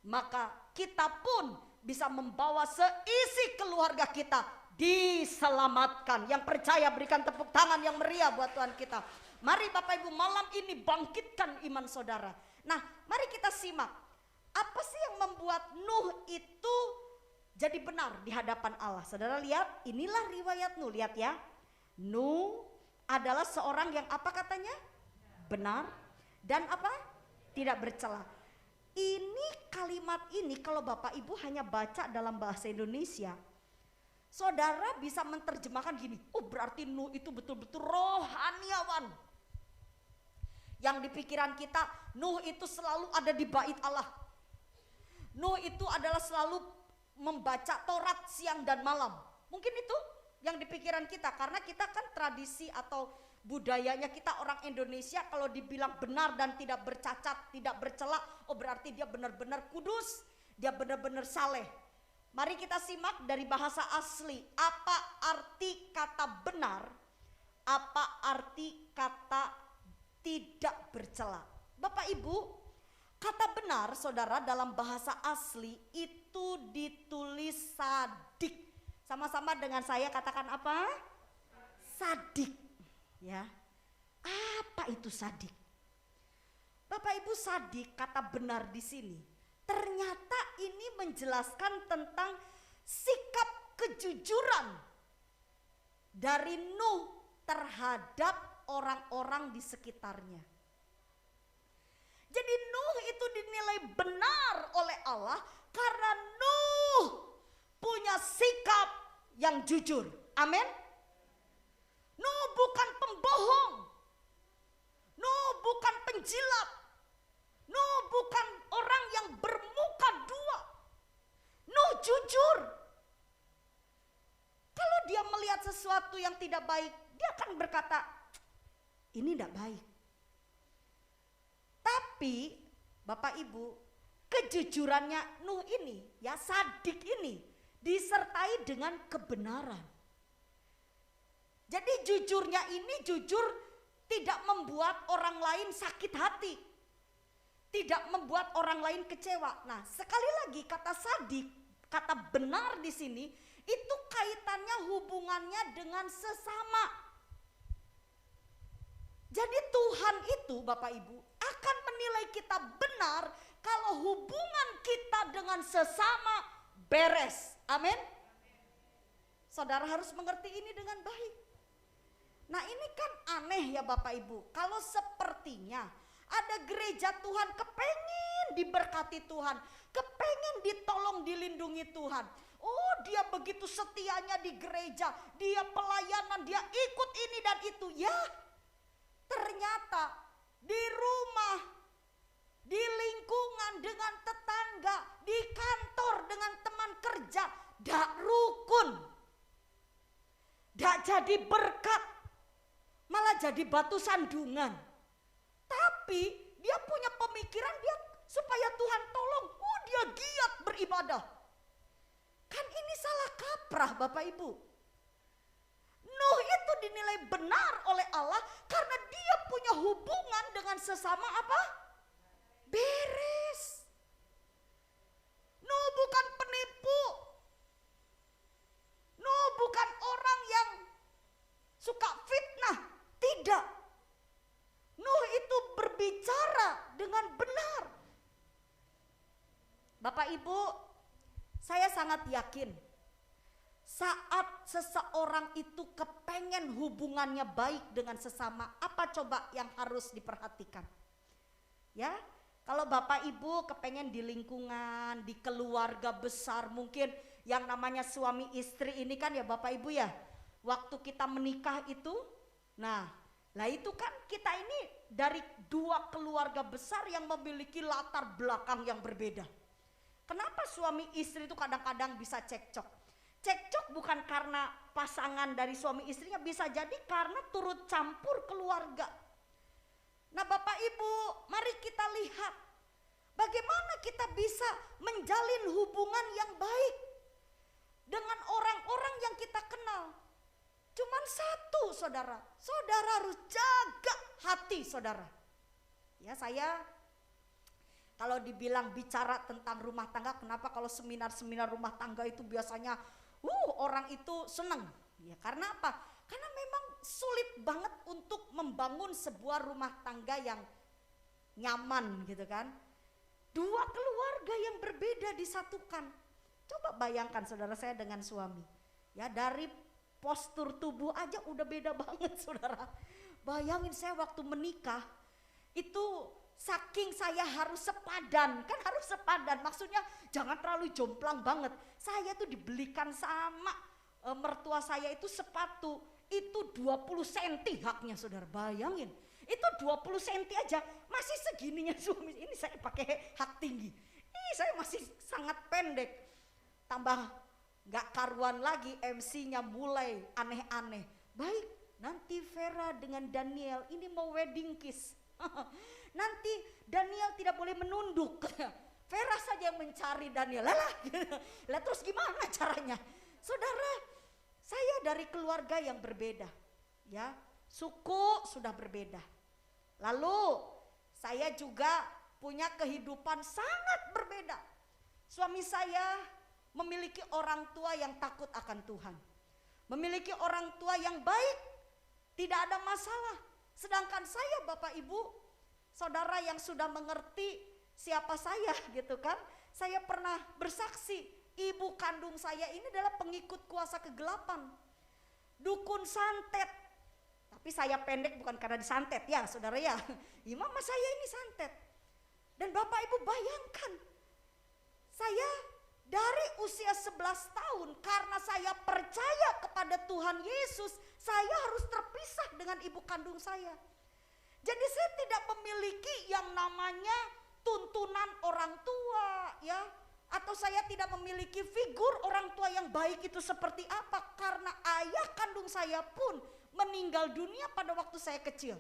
maka kita pun bisa membawa seisi keluarga kita diselamatkan. Yang percaya berikan tepuk tangan yang meriah buat Tuhan kita. Mari Bapak Ibu malam ini bangkitkan iman saudara. Nah mari kita simak, apa sih yang membuat Nuh itu jadi benar di hadapan Allah. Saudara lihat, inilah riwayat Nuh, lihat ya. Nuh adalah seorang yang apa katanya? Benar dan apa? Tidak bercela. Ini kalimat ini kalau Bapak Ibu hanya baca dalam bahasa Indonesia, saudara bisa menerjemahkan gini, oh berarti Nuh itu betul-betul rohaniawan. Yang di pikiran kita, Nuh itu selalu ada di bait Allah. Nuh itu adalah selalu membaca Taurat siang dan malam. Mungkin itu yang di pikiran kita, karena kita kan tradisi atau budayanya kita orang Indonesia, kalau dibilang benar dan tidak bercacat, tidak bercela, oh berarti dia benar-benar kudus, dia benar-benar saleh. Mari kita simak dari bahasa asli, apa arti kata benar, apa arti kata tidak bercela. Bapak Ibu, kata benar saudara dalam bahasa asli itu ditulis sadik. Sama-sama dengan saya katakan apa? Sadik. Ya. Apa itu sadik? Bapak Ibu, sadik kata benar di sini ternyata ini menjelaskan tentang sikap kejujuran dari Nuh terhadap orang-orang di sekitarnya. Jadi Nuh itu dinilai benar oleh Allah karena Nuh punya sikap yang jujur. Amin. Nuh bukan pembohong. Nuh bukan penjilat. Nuh bukan orang yang bermuka dua. Nuh jujur. Kalau dia melihat sesuatu yang tidak baik, dia akan berkata, ini tidak baik. Tapi Bapak Ibu, kejujurannya Nuh ini, ya sadik ini, disertai dengan kebenaran. Jadi jujurnya ini jujur tidak membuat orang lain sakit hati. Tidak membuat orang lain kecewa. Nah, sekali lagi kata sadik, kata benar di sini itu kaitannya hubungannya dengan sesama. Jadi Tuhan itu Bapak Ibu akan menilai kita benar kalau hubungan kita dengan sesama beres. Amin. Saudara harus mengerti ini dengan baik. Nah, ini kan aneh ya Bapak Ibu. Kalau sepertinya ada gereja Tuhan kepengen diberkati Tuhan, kepengen ditolong dilindungi Tuhan. Oh, dia begitu setianya di gereja, dia pelayanan, dia ikut ini dan itu. Ya, ternyata di rumah di lingkungan dengan tetangga, di kantor dengan teman kerja, dak rukun, dak jadi berkat, malah jadi batu sandungan. Tapi dia punya pemikiran dia supaya Tuhan tolong, dia giat beribadah. Kan ini salah kaprah Bapak Ibu. Nuh itu dinilai benar oleh Allah karena dia punya hubungan dengan sesama apa? Beres. Nuh bukan penipu. Nuh bukan orang yang suka fitnah. Tidak. Nuh itu berbicara dengan benar. Bapak Ibu, saya sangat yakin saat seseorang itu kepengen hubungannya baik dengan sesama, apa coba yang harus diperhatikan? Ya, kalau Bapak Ibu kepengen di lingkungan, di keluarga besar, mungkin yang namanya suami istri ini kan ya Bapak Ibu ya, waktu kita menikah itu, nah itu kan kita ini dari dua keluarga besar yang memiliki latar belakang yang berbeda. Kenapa suami istri itu kadang-kadang bisa cekcok? Cekcok bukan karena pasangan dari suami istrinya, bisa jadi karena turut campur keluarga. Nah Bapak Ibu, mari kita lihat bagaimana kita bisa menjalin hubungan yang baik dengan orang-orang yang kita kenal. Cuman satu saudara, saudara harus jaga hati saudara. Ya saya kalau dibilang bicara tentang rumah tangga, kenapa kalau seminar-seminar rumah tangga itu biasanya orang itu seneng? Ya karena apa? Karena memang sulit banget untuk membangun sebuah rumah tangga yang nyaman gitu kan. Dua keluarga yang berbeda disatukan. Coba bayangkan saudara, saya dengan suami. Ya dari postur tubuh aja udah beda banget saudara. Bayangin saya waktu menikah itu saking saya harus sepadan, kan harus sepadan, maksudnya jangan terlalu jomplang banget. Saya tuh dibelikan sama mertua saya itu sepatu, itu 20 cm haknya saudara, bayangin. Itu 20 cm aja, masih segininya suami, ini saya pakai hak tinggi. Ini saya masih sangat pendek. Tambah gak karuan lagi MC-nya mulai aneh-aneh. Baik, nanti Vera dengan Daniel ini mau wedding kiss. Nanti Daniel tidak boleh menunduk. Vera saja yang mencari Daniel. Lah terus gimana caranya? Saudara, saya dari keluarga yang berbeda. Ya, suku sudah berbeda. Lalu saya juga punya kehidupan sangat berbeda. Suami saya memiliki orang tua yang takut akan Tuhan. Memiliki orang tua yang baik, tidak ada masalah. Sedangkan saya Bapak Ibu, saudara yang sudah mengerti siapa saya gitu kan. Saya pernah bersaksi, ibu kandung saya ini adalah pengikut kuasa kegelapan. Dukun santet. Tapi saya pendek bukan karena disantet ya saudara ya. Mama saya ini santet. Dan Bapak Ibu bayangkan, saya dari usia 11 tahun karena saya percaya kepada Tuhan Yesus, saya harus terpisah dengan ibu kandung saya. Jadi saya tidak memiliki yang namanya tuntunan orang tua ya, atau saya tidak memiliki figur orang tua yang baik itu seperti apa, karena ayah kandung saya pun meninggal dunia pada waktu saya kecil.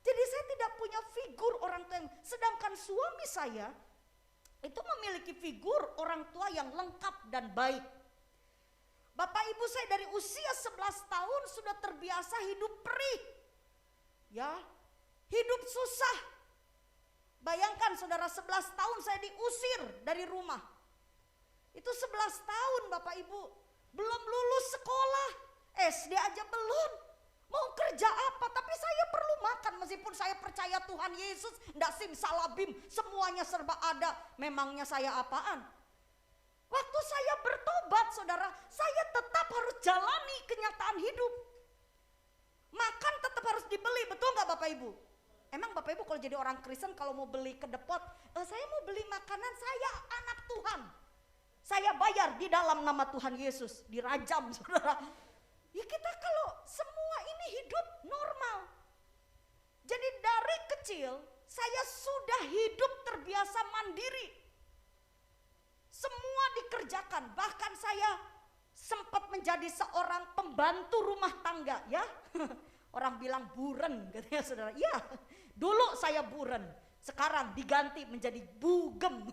Jadi saya tidak punya figur orang tua yang, sedangkan suami saya itu memiliki figur orang tua yang lengkap dan baik. Bapak Ibu, saya dari usia 11 tahun sudah terbiasa hidup perih. Ya, hidup susah. Bayangkan saudara, 11 tahun saya diusir dari rumah. Itu 11 tahun Bapak Ibu, belum lulus sekolah, SD aja belum. Mau kerja apa, tapi saya perlu makan meskipun saya percaya Tuhan Yesus, ndak simsalabim, semuanya serba ada. Memangnya saya apaan? Waktu saya bertobat saudara, saya tetap harus jalani kenyataan hidup. Makan tetap harus dibeli, betul gak Bapak Ibu? Emang Bapak Ibu kalau jadi orang Kristen kalau mau beli ke depot, saya mau beli makanan, saya anak Tuhan. Saya bayar di dalam nama Tuhan Yesus, dirajam saudara. Ya kita kalau semua ini hidup normal. Jadi dari kecil saya sudah hidup terbiasa mandiri. Semua dikerjakan, bahkan saya sempat menjadi seorang pembantu rumah tangga ya. Orang bilang buren katanya saudara. Ya, dulu saya buren, sekarang diganti menjadi bugem.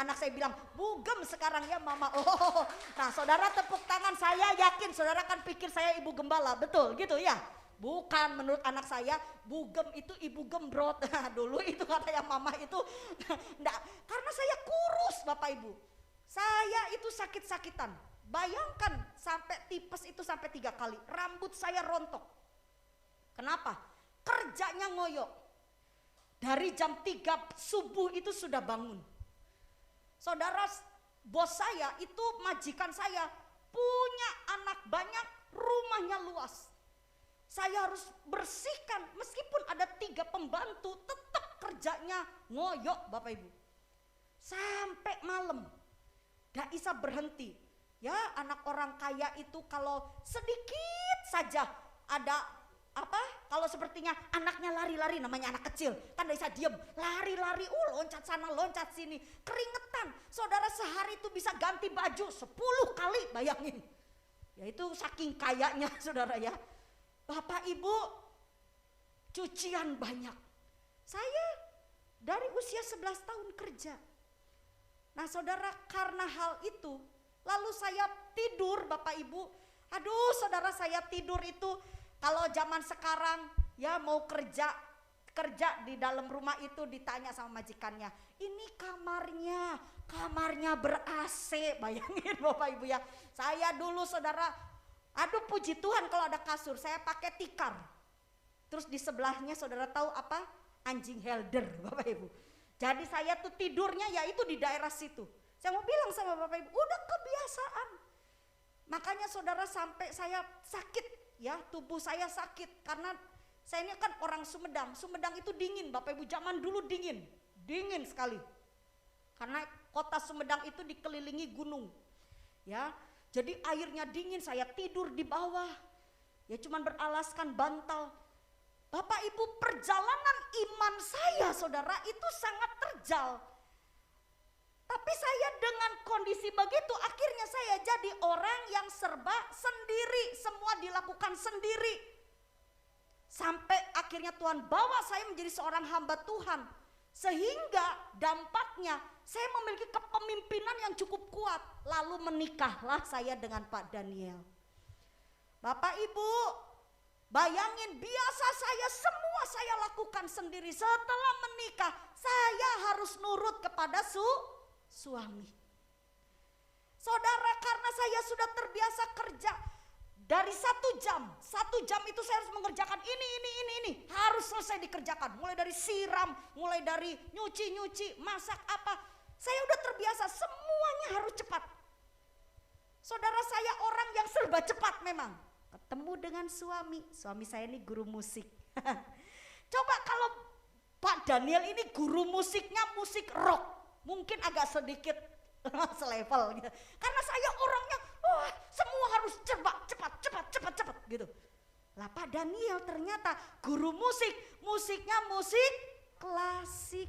Anak saya bilang bugem sekarang ya mama. Oh, nah saudara tepuk tangan, saya yakin saudara kan pikir saya ibu gembala, betul gitu ya? Bukan, menurut anak saya bugem itu ibu gembrot. Dulu itu katanya mama itu enggak, karena saya kurus Bapak Ibu. Saya itu sakit-sakitan. Bayangkan sampai tipes itu sampai 3 kali. Rambut saya rontok. Kenapa? Kerjanya ngoyok. Dari jam 3 subuh itu sudah bangun. Saudara, bos saya itu majikan saya, punya anak banyak, rumahnya luas. Saya harus bersihkan, meskipun ada 3 pembantu, tetap kerjanya ngoyok Bapak Ibu. Sampai malam, gak bisa berhenti. Ya, anak orang kaya itu kalau sedikit saja ada apa, kalau sepertinya anaknya lari-lari, namanya anak kecil kan gak bisa diem, lari-lari, loncat sana loncat sini, keringetan. Saudara sehari itu bisa ganti baju 10 kali, bayangin. Ya itu saking kayanya saudara ya. Bapak Ibu, cucian banyak. Saya dari usia 11 tahun kerja. Nah saudara, karena hal itu lalu saya tidur Bapak Ibu. Aduh saudara, saya tidur itu kalau zaman sekarang ya mau kerja di dalam rumah itu ditanya sama majikannya, ini kamarnya ber-AC, bayangin Bapak Ibu ya. Saya dulu saudara, aduh puji Tuhan kalau ada kasur, saya pakai tikar. Terus di sebelahnya saudara tahu apa? Anjing helder Bapak Ibu. Jadi saya tuh tidurnya ya itu di daerah situ. Saya mau bilang sama Bapak Ibu, udah kebiasaan. Makanya saudara sampai saya sakit ya, tubuh saya sakit karena saya ini kan orang Sumedang. Sumedang itu dingin Bapak Ibu, zaman dulu dingin sekali. Karena kota Sumedang itu dikelilingi gunung. Ya, jadi airnya dingin, saya tidur di bawah. Ya cuman beralaskan bantal. Bapak Ibu, perjalanan iman saya saudara itu sangat terjal. Tapi saya dengan kondisi begitu akhirnya saya jadi orang yang serba sendiri, semua dilakukan sendiri. Sampai akhirnya Tuhan bawa saya menjadi seorang hamba Tuhan. Sehingga dampaknya saya memiliki kepemimpinan yang cukup kuat. Lalu menikahlah saya dengan Pak Daniel. Bapak Ibu, bayangin, biasa semua saya lakukan sendiri. Setelah menikah saya harus nurut kepada suami. Saudara, karena saya sudah terbiasa kerja dari 1 jam itu saya harus mengerjakan ini harus selesai dikerjakan, mulai dari siram, mulai dari nyuci, masak apa, saya udah terbiasa semuanya harus cepat. Saudara, saya orang yang serba cepat memang. Ketemu dengan suami saya ini guru musik. Coba kalau Pak Daniel ini guru musiknya musik rock, mungkin agak sedikit selevel gitu. Karena saya orangnya semua harus cepat gitu. Lah Pak Daniel ternyata guru musiknya musik klasik.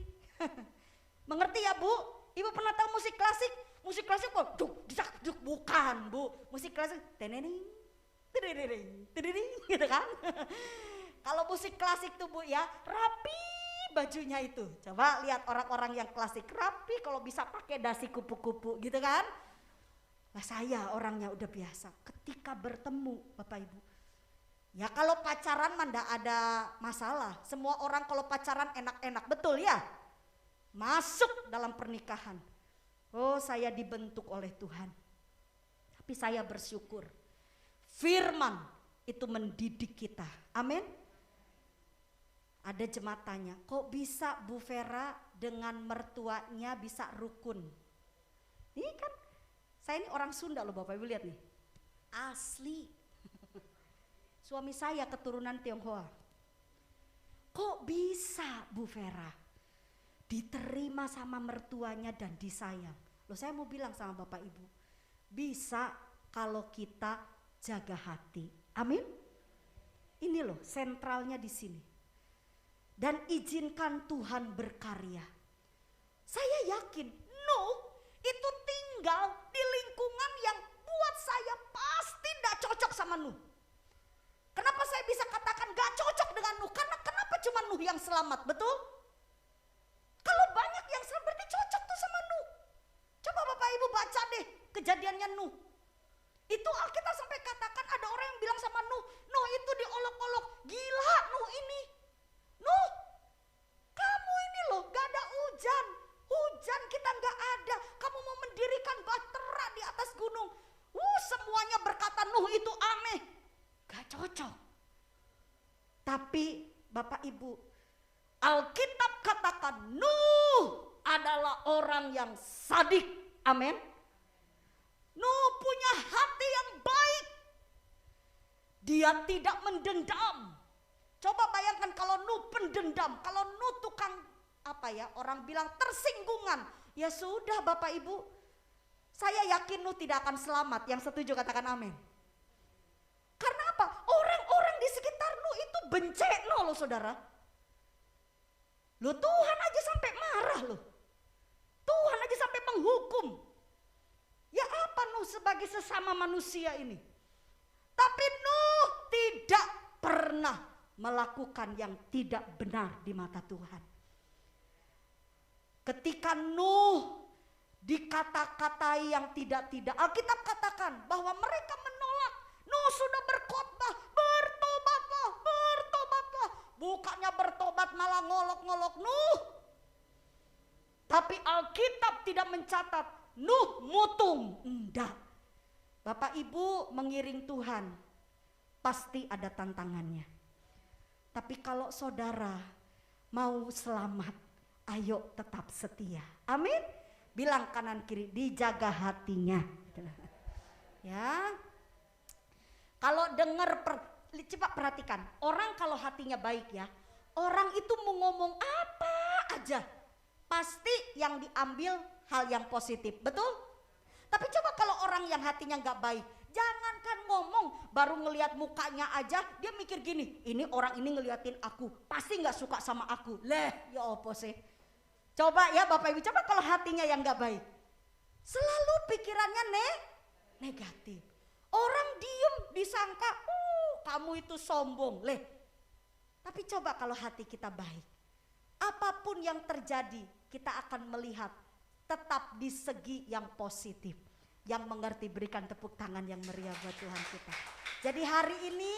Mengerti ya Bu? Ibu pernah tahu musik klasik? Musik klasik kok duk bukan Bu. Musik klasik teneneng gitu kan. Kalau musik klasik tuh Bu ya, rapi bajunya itu. Coba lihat orang-orang yang klasik, rapi, kalau bisa pakai dasi kupu-kupu gitu kan. Nah saya orangnya udah biasa. Ketika bertemu Bapak Ibu, ya kalau pacaran mah enggak ada masalah. Semua orang kalau pacaran enak-enak, betul ya? Masuk dalam pernikahan. Oh, saya dibentuk oleh Tuhan. Tapi saya bersyukur. Firman itu mendidik kita. Amin. Ada jemaat tanya, kok bisa Bu Vera dengan mertuanya bisa rukun? Ini kan, saya ini orang Sunda loh Bapak Ibu, lihat nih. Asli. Suami saya keturunan Tionghoa. Kok bisa Bu Vera diterima sama mertuanya dan disayang? Loh saya mau bilang sama Bapak Ibu, bisa kalau kita jaga hati. Amin. Ini loh sentralnya di sini. dan izinkan Tuhan berkarya. Saya yakin Nuh itu tinggal di lingkungan yang buat saya pasti tidak cocok sama Nuh. Kenapa saya bisa katakan gak cocok dengan Nuh? Karena kenapa cuma Nuh yang selamat, betul? Kalau banyak yang selamat berarti cocok tuh sama Nuh. Coba Bapak Ibu baca deh kejadiannya Nuh. Itu Alkitab sampai katakan ada orang yang bilang sama Nuh, Nuh itu diolok-olok, gila Nuh ini. Nuh, kamu ini loh gak ada hujan. Hujan kita gak ada, kamu mau mendirikan bahtera di atas gunung. Semuanya berkata Nuh itu aneh. Gak cocok. Tapi Bapak Ibu, Alkitab katakan Nuh adalah orang yang sadik. Amin. Nuh punya hati yang baik. Dia tidak mendendam. Coba bayangkan kalau Nuh pendendam, kalau Nuh tukang orang bilang tersinggungan. Ya sudah Bapak Ibu, saya yakin Nuh tidak akan selamat. Yang setuju katakan amin. Karena apa? Orang-orang di sekitar Nuh itu bencana loh saudara. Loh Tuhan aja sampai marah loh. Tuhan aja sampai menghukum. Ya apa Nuh sebagai sesama manusia ini? Tapi Nuh tidak pernah melakukan yang tidak benar di mata Tuhan. Ketika Nuh dikata-katai yang tidak-tidak, Alkitab katakan bahwa mereka menolak. Nuh sudah berkhotbah, bertobatlah, bertobatlah. Bukannya bertobat malah ngolok-ngolok Nuh. Tapi Alkitab tidak mencatat Nuh mutung. Enggak. Bapak Ibu mengiring Tuhan pasti ada tantangannya. Tapi kalau saudara mau selamat, ayo tetap setia. Amin. Bilang kanan kiri, dijaga hatinya. Ya. Kalau dengar, coba perhatikan. Orang kalau hatinya baik ya, orang itu mau ngomong apa aja, pasti yang diambil hal yang positif. Betul? Tapi coba kalau orang yang hatinya gak baik, jangankan ngomong, baru ngelihat mukanya aja dia mikir gini, ini orang ini ngeliatin aku, pasti gak suka sama aku. Leh, ya opo sih. Coba ya Bapak Ibu, coba kalau hatinya yang gak baik, selalu pikirannya negatif. Orang diem disangka, kamu itu sombong. Leh, tapi coba kalau hati kita baik, apapun yang terjadi kita akan melihat tetap di segi yang positif. Yang mengerti berikan tepuk tangan yang meriah buat Tuhan kita. Jadi hari ini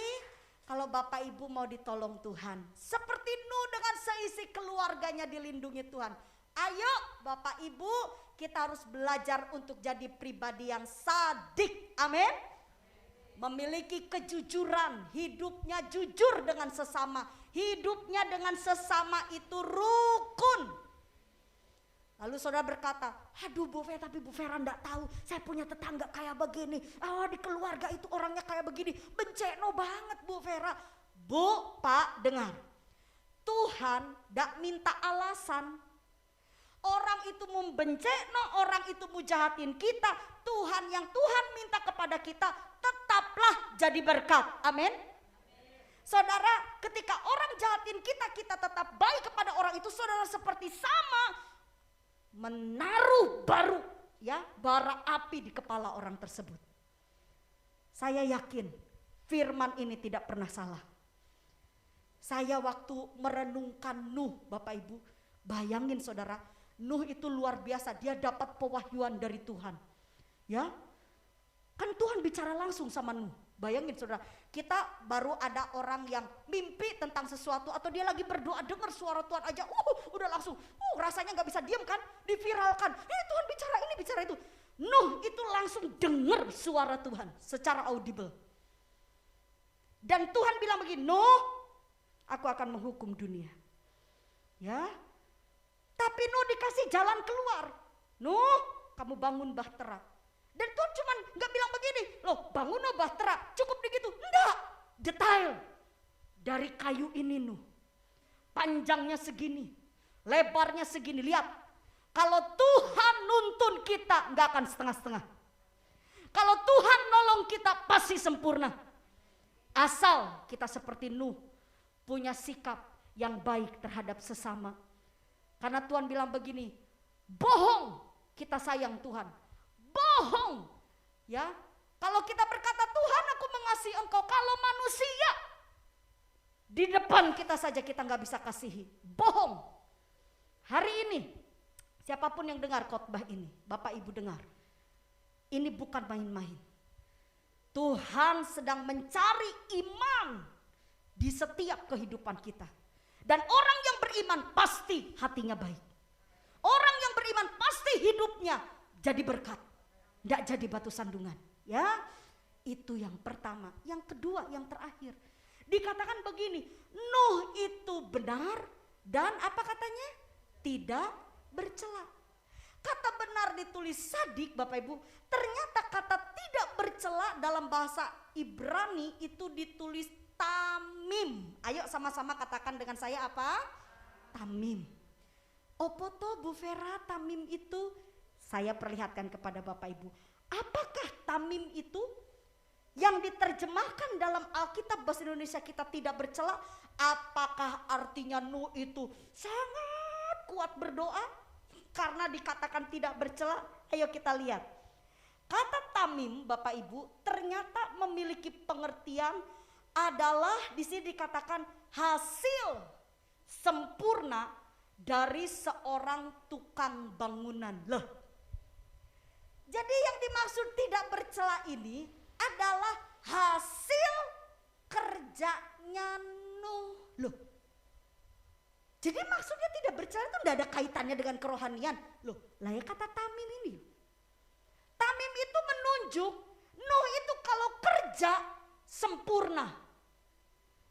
kalau Bapak Ibu mau ditolong Tuhan, seperti Nuh dengan seisi keluarganya dilindungi Tuhan. Ayo Bapak Ibu, kita harus belajar untuk jadi pribadi yang sadik. Amin. Memiliki kejujuran, hidupnya jujur dengan sesama. Hidupnya dengan sesama itu rukun. Lalu saudara berkata, aduh Bu Vera, tapi Bu Vera enggak tahu, saya punya tetangga kayak begini. Di keluarga itu orangnya kayak begini. Benceno banget Bu Vera. Bu, Pak, dengar. Tuhan enggak minta alasan. Orang itu membenceno, orang itu mau jahatin kita. Yang Tuhan minta kepada kita, tetaplah jadi berkat. Amin. Saudara, ketika orang jahatin kita, kita tetap baik kepada orang itu. Saudara seperti sama menaruh bara api di kepala orang tersebut. Saya yakin firman ini tidak pernah salah. Saya waktu merenungkan Nuh, Bapak Ibu, bayangin saudara, Nuh itu luar biasa, dia dapat pewahyuan dari Tuhan. Ya, kan Tuhan bicara langsung sama Nuh. Bayangin saudara, kita baru ada orang yang mimpi tentang sesuatu atau dia lagi berdoa dengar suara Tuhan aja, udah langsung, rasanya nggak bisa diam kan, diviralkan. Tuhan bicara ini, bicara itu. Nuh itu langsung dengar suara Tuhan secara audible. Dan Tuhan bilang begini, Nuh, aku akan menghukum dunia. Ya, tapi Nuh dikasih jalan keluar. Nuh, kamu bangun bahtera. Dan Tuhan cuman gak bilang begini, loh bangun bahtera, cukup begitu. Enggak, detail. Dari kayu ini Nuh, panjangnya segini, lebarnya segini. Lihat, kalau Tuhan nuntun kita gak akan setengah-setengah. Kalau Tuhan nolong kita pasti sempurna. Asal kita seperti Nuh, punya sikap yang baik terhadap sesama. Karena Tuhan bilang begini, bohong kita sayang Tuhan. Bohong. Ya, kalau kita berkata Tuhan aku mengasihi engkau, kalau manusia di depan kita saja kita nggak bisa kasihi, bohong. Hari ini siapapun yang dengar khotbah ini, Bapak Ibu dengar, ini bukan main-main. Tuhan sedang mencari iman di setiap kehidupan kita. Dan orang yang beriman pasti hatinya baik. Orang yang beriman pasti hidupnya jadi berkat, tidak jadi batu sandungan. Ya, itu yang pertama. Yang kedua, yang terakhir, dikatakan begini, Nuh itu benar dan apa katanya? Tidak bercela. Kata benar ditulis sadik, Bapak Ibu. Ternyata kata tidak bercela dalam bahasa Ibrani itu ditulis tamim. Ayo sama-sama katakan dengan saya apa? Tamim. Opoto Bu Vera, tamim itu saya perlihatkan kepada Bapak Ibu. Apakah tamim itu yang diterjemahkan dalam Alkitab bahasa Indonesia kita tidak bercela? Apakah artinya Nuh itu sangat kuat berdoa karena dikatakan tidak bercela? Ayo kita lihat. Kata tamim Bapak Ibu ternyata memiliki pengertian adalah di sini dikatakan hasil sempurna dari seorang tukang bangunan. Loh. Jadi yang dimaksud tidak bercela ini adalah hasil kerjanya Nuh. Loh. Jadi maksudnya tidak bercela itu tidak ada kaitannya dengan kerohanian. Loh, lah ya kata tamim ini. Tamim itu menunjuk Nuh itu kalau kerja sempurna.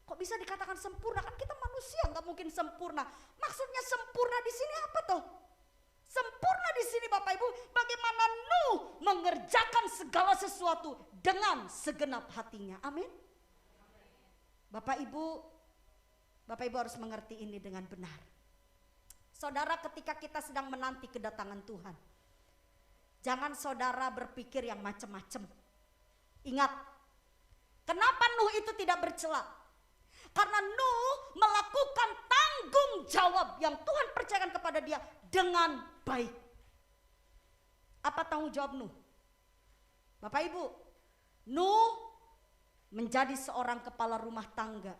Kok bisa dikatakan sempurna? Kan kita manusia nggak mungkin sempurna. Maksudnya sempurna di sini apa toh? Sempurna di sini Bapak Ibu, bagaimana Nuh mengerjakan segala sesuatu dengan segenap hatinya. Amin. Bapak Ibu harus mengerti ini dengan benar. Saudara, ketika kita sedang menanti kedatangan Tuhan, jangan saudara berpikir yang macam-macam. Ingat, kenapa Nuh itu tidak bercela? Karena Nuh melakukan tanggung jawab yang Tuhan percayakan kepada dia dengan baik. Apa tanggung jawab Nuh? Bapak Ibu, Nuh menjadi seorang kepala rumah tangga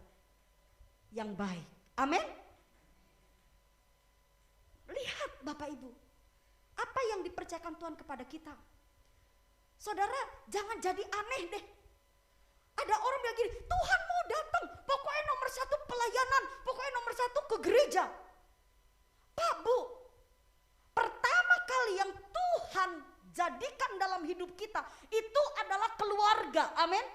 yang baik. Amin. Lihat Bapak Ibu, apa yang dipercayakan Tuhan kepada kita. Saudara, jangan jadi aneh deh. Ada orang bilang gini, Tuhan mau datang, pokoknya nomor satu pelayanan, pokoknya nomor satu ke gereja. Pak Bu, pertama kali yang Tuhan jadikan dalam hidup kita itu adalah keluarga, amin.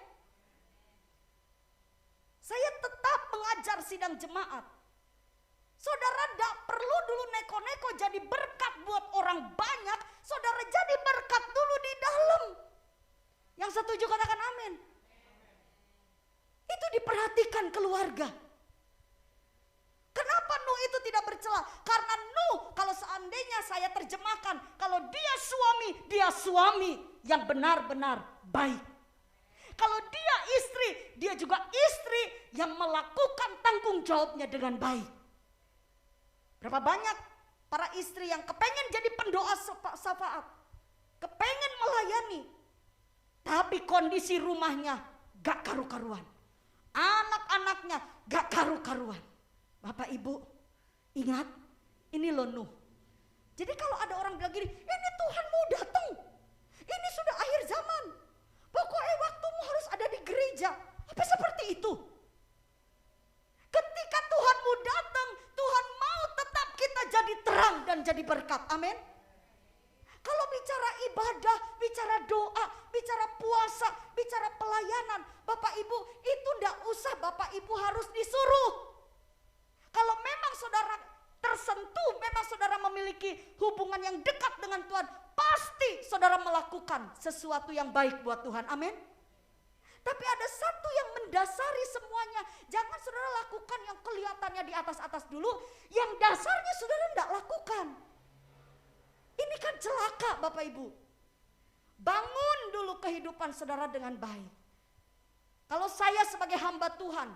Saya tetap mengajar sidang jemaat. Saudara tidak perlu dulu neko-neko jadi berkat buat orang banyak, saudara jadi berkat dulu di dalam. Yang setuju katakan amin. Itu diperhatikan keluarga. Kenapa Nuh itu tidak bercela? Karena Nuh, kalau seandainya saya terjemahkan, kalau dia suami yang benar-benar baik. Kalau dia juga istri yang melakukan tanggung jawabnya dengan baik. Berapa banyak para istri yang kepengen jadi pendoa syafaat, kepengen melayani, tapi kondisi rumahnya gak karu-karuan. Anak-anaknya gak karu-karuan. Bapak Ibu ingat, ini loh Nuh. Jadi kalau ada orang bilang gini, ini Tuhan mau datang, ini sudah akhir zaman, pokoknya waktumu harus ada di gereja. Apa seperti itu? Ketika Tuhan mau datang, Tuhan mau tetap kita jadi terang dan jadi berkat, amin. Kalau bicara ibadah, bicara doa, bicara puasa, bicara pelayanan, Bapak Ibu itu tidak usah Bapak Ibu harus disuruh. Kalau memang saudara tersentuh, memang saudara memiliki hubungan yang dekat dengan Tuhan, pasti saudara melakukan sesuatu yang baik buat Tuhan, amin. Tapi ada satu yang mendasari semuanya, jangan saudara lakukan yang kelihatannya di atas-atas dulu, yang dasarnya saudara tidak lakukan. Ini kan celaka Bapak Ibu. Bangun dulu kehidupan saudara dengan baik. Kalau saya sebagai hamba Tuhan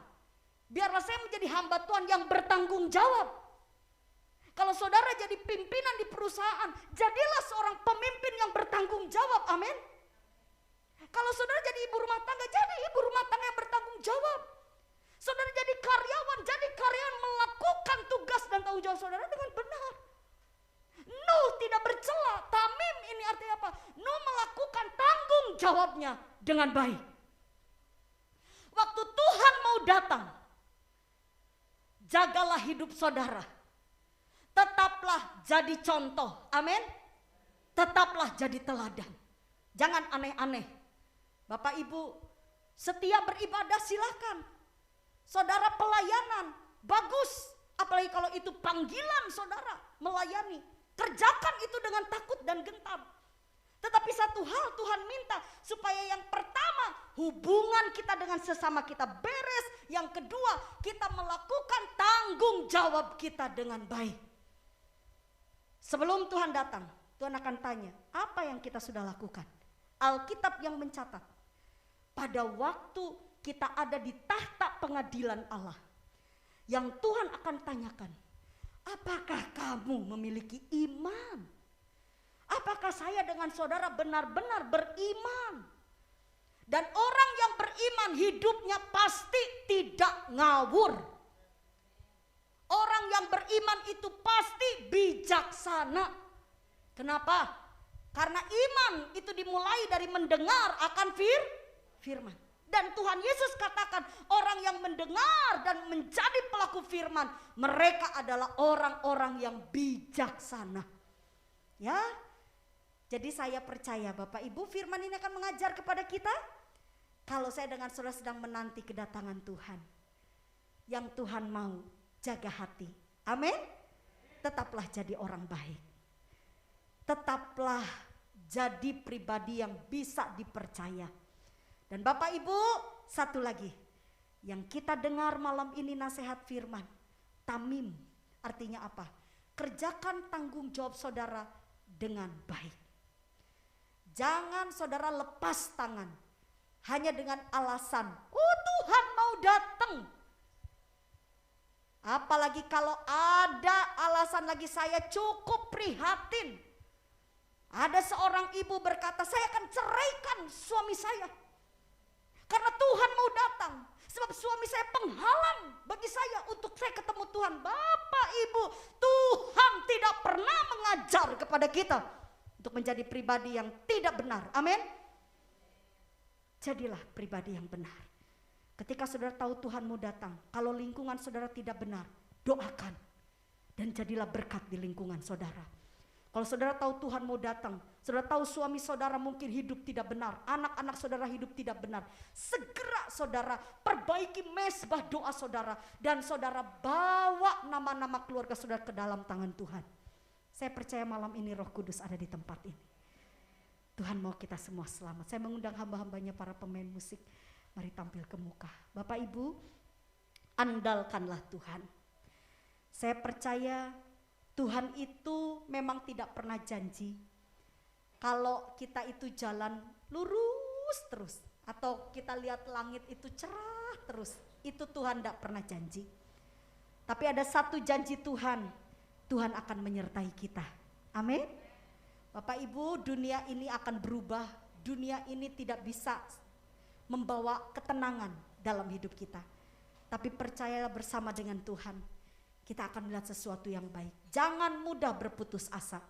Biarlah saya menjadi hamba Tuhan yang bertanggung jawab. Kalau saudara jadi pimpinan di perusahaan, jadilah seorang pemimpin yang bertanggung jawab. Amin. Kalau saudara jadi ibu rumah tangga, jadi ibu rumah tangga yang bertanggung jawab. Saudara jadi karyawan, jadi karyawan melakukan tugas dan tanggung jawab saudara dengan benar. Nuh tidak bercela. Tamim ini artinya apa? Nuh melakukan tanggung jawabnya dengan baik. Waktu Tuhan mau datang, jagalah hidup saudara. Tetaplah jadi contoh. Amin. Tetaplah jadi teladan. Jangan aneh-aneh. Bapak Ibu, setiap beribadah silakan. Saudara pelayanan, bagus. Apalagi kalau itu panggilan saudara melayani. Kerjakan itu dengan takut dan gentar. Tetapi satu hal Tuhan minta, supaya yang pertama hubungan kita dengan sesama kita beres. Yang kedua, kita melakukan tanggung jawab kita dengan baik. Sebelum Tuhan datang, Tuhan akan tanya, apa yang kita sudah lakukan? Alkitab yang mencatat, pada waktu kita ada di tahta pengadilan Allah, yang Tuhan akan tanyakan, apakah kamu memiliki iman? Apakah saya dengan saudara benar-benar beriman? Dan orang yang beriman hidupnya pasti tidak ngawur. Orang yang beriman itu pasti bijaksana. Kenapa? Karena iman itu dimulai dari mendengar akan firman. Dan Tuhan Yesus katakan, orang yang mendengar dan menjadi pelaku firman, mereka adalah orang-orang yang bijaksana. Ya. Jadi saya percaya Bapak Ibu, firman ini akan mengajar kepada kita. Kalau saya dengan saudara sedang menanti kedatangan Tuhan, yang Tuhan mau, jaga hati. Amin. Tetaplah jadi orang baik. Tetaplah jadi pribadi yang bisa dipercaya. Dan Bapak Ibu, satu lagi yang kita dengar malam ini, nasihat firman tamim, artinya apa? Kerjakan tanggung jawab saudara dengan baik. Jangan saudara lepas tangan hanya dengan alasan, oh Tuhan mau datang. Apalagi kalau ada alasan lagi, saya cukup prihatin. Ada seorang ibu berkata, saya akan ceraikan suami saya karena Tuhan mau datang. Sebab suami saya penghalang bagi saya untuk saya ketemu Tuhan. Bapak Ibu, Tuhan tidak pernah mengajar kepada kita untuk menjadi pribadi yang tidak benar. Amin. Jadilah pribadi yang benar. Ketika saudara tahu Tuhan mau datang, kalau lingkungan saudara tidak benar, doakan dan jadilah berkat di lingkungan saudara. Kalau saudara tahu Tuhan mau datang, saudara tahu suami saudara mungkin hidup tidak benar, anak-anak saudara hidup tidak benar, segera saudara perbaiki mezbah doa saudara, dan saudara bawa nama-nama keluarga saudara ke dalam tangan Tuhan. Saya percaya malam ini Roh Kudus ada di tempat ini. Tuhan mau kita semua selamat. Saya mengundang hamba-hambanya, para pemain musik, mari tampil ke muka. Bapak Ibu, andalkanlah Tuhan. Saya percaya Tuhan itu memang tidak pernah janji kalau kita itu jalan lurus terus, atau kita lihat langit itu cerah terus. Itu Tuhan tidak pernah janji. Tapi ada satu janji Tuhan, Tuhan akan menyertai kita. Amin. Bapak Ibu, dunia ini akan berubah. Dunia ini tidak bisa membawa ketenangan dalam hidup kita. Tapi percayalah, bersama dengan Tuhan kita akan melihat sesuatu yang baik. Jangan mudah berputus asa.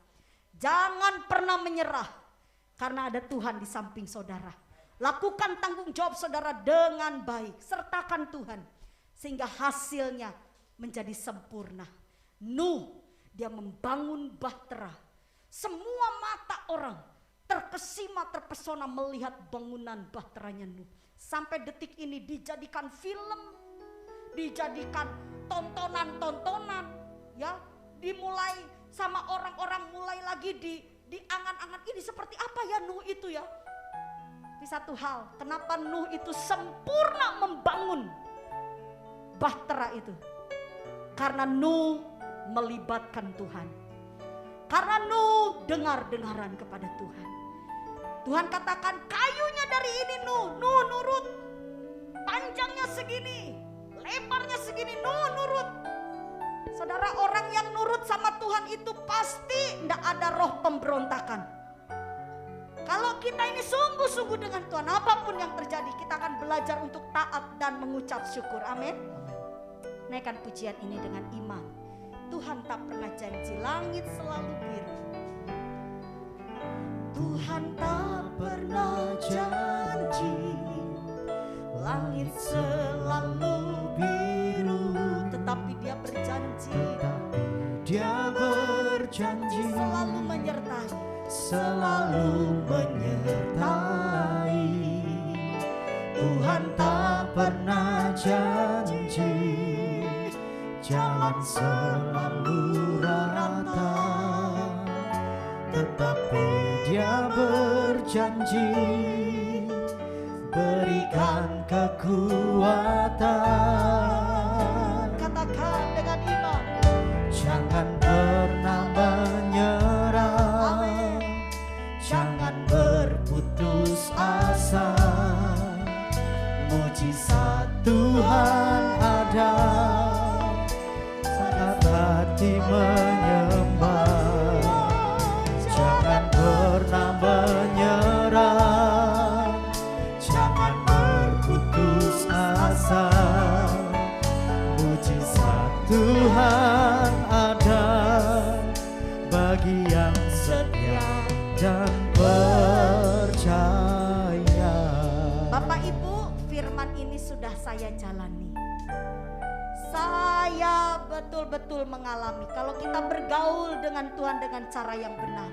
Jangan pernah menyerah, karena ada Tuhan di samping saudara. Lakukan tanggung jawab saudara dengan baik. Sertakan Tuhan sehingga hasilnya menjadi sempurna. Nuh, dia membangun bahtera. Semua mata orang terkesima, terpesona melihat bangunan bahteranya Nuh. Sampai detik ini dijadikan film, dijadikan tontonan-tontonan, ya, dimulai sama orang-orang, mulai lagi di angan-angan ini seperti apa ya Nuh itu ya. Tapi satu hal, kenapa Nuh itu sempurna membangun bahtera itu? Karena Nuh melibatkan Tuhan. Karena Nuh dengar-dengaran kepada Tuhan. Tuhan katakan, kayunya dari ini Nuh nurut, panjangnya segini, lebarnya segini, nurut. Saudara, orang yang nurut sama Tuhan itu pasti tidak ada roh pemberontakan. Kalau kita ini sungguh-sungguh dengan Tuhan, apapun yang terjadi, kita akan belajar untuk taat dan mengucap syukur. Amin. Naikkan pujian ini dengan iman. Tuhan tak pernah janji langit selalu biru. Tuhan tak pernah janji langit selalu biru, tetapi Dia berjanji, Dia berjanji selalu menyertai, selalu menyertai. Tuhan tak pernah janji jalan selalu rata, tetapi Dia berjanji berikan kekuatan. Katakan dengan iman, Jangan pernah menyerah, jangan berputus asa. Mujizat Tuhan ada saat hati menyembah. Jangan pernah menyerah, jangan berputus asa. Mujizat Tuhan ada bagi yang setia dan percaya. Bapak Ibu, firman ini sudah saya jalani. Saya betul-betul mengalami kalau kita bergaul dengan Tuhan dengan cara yang benar,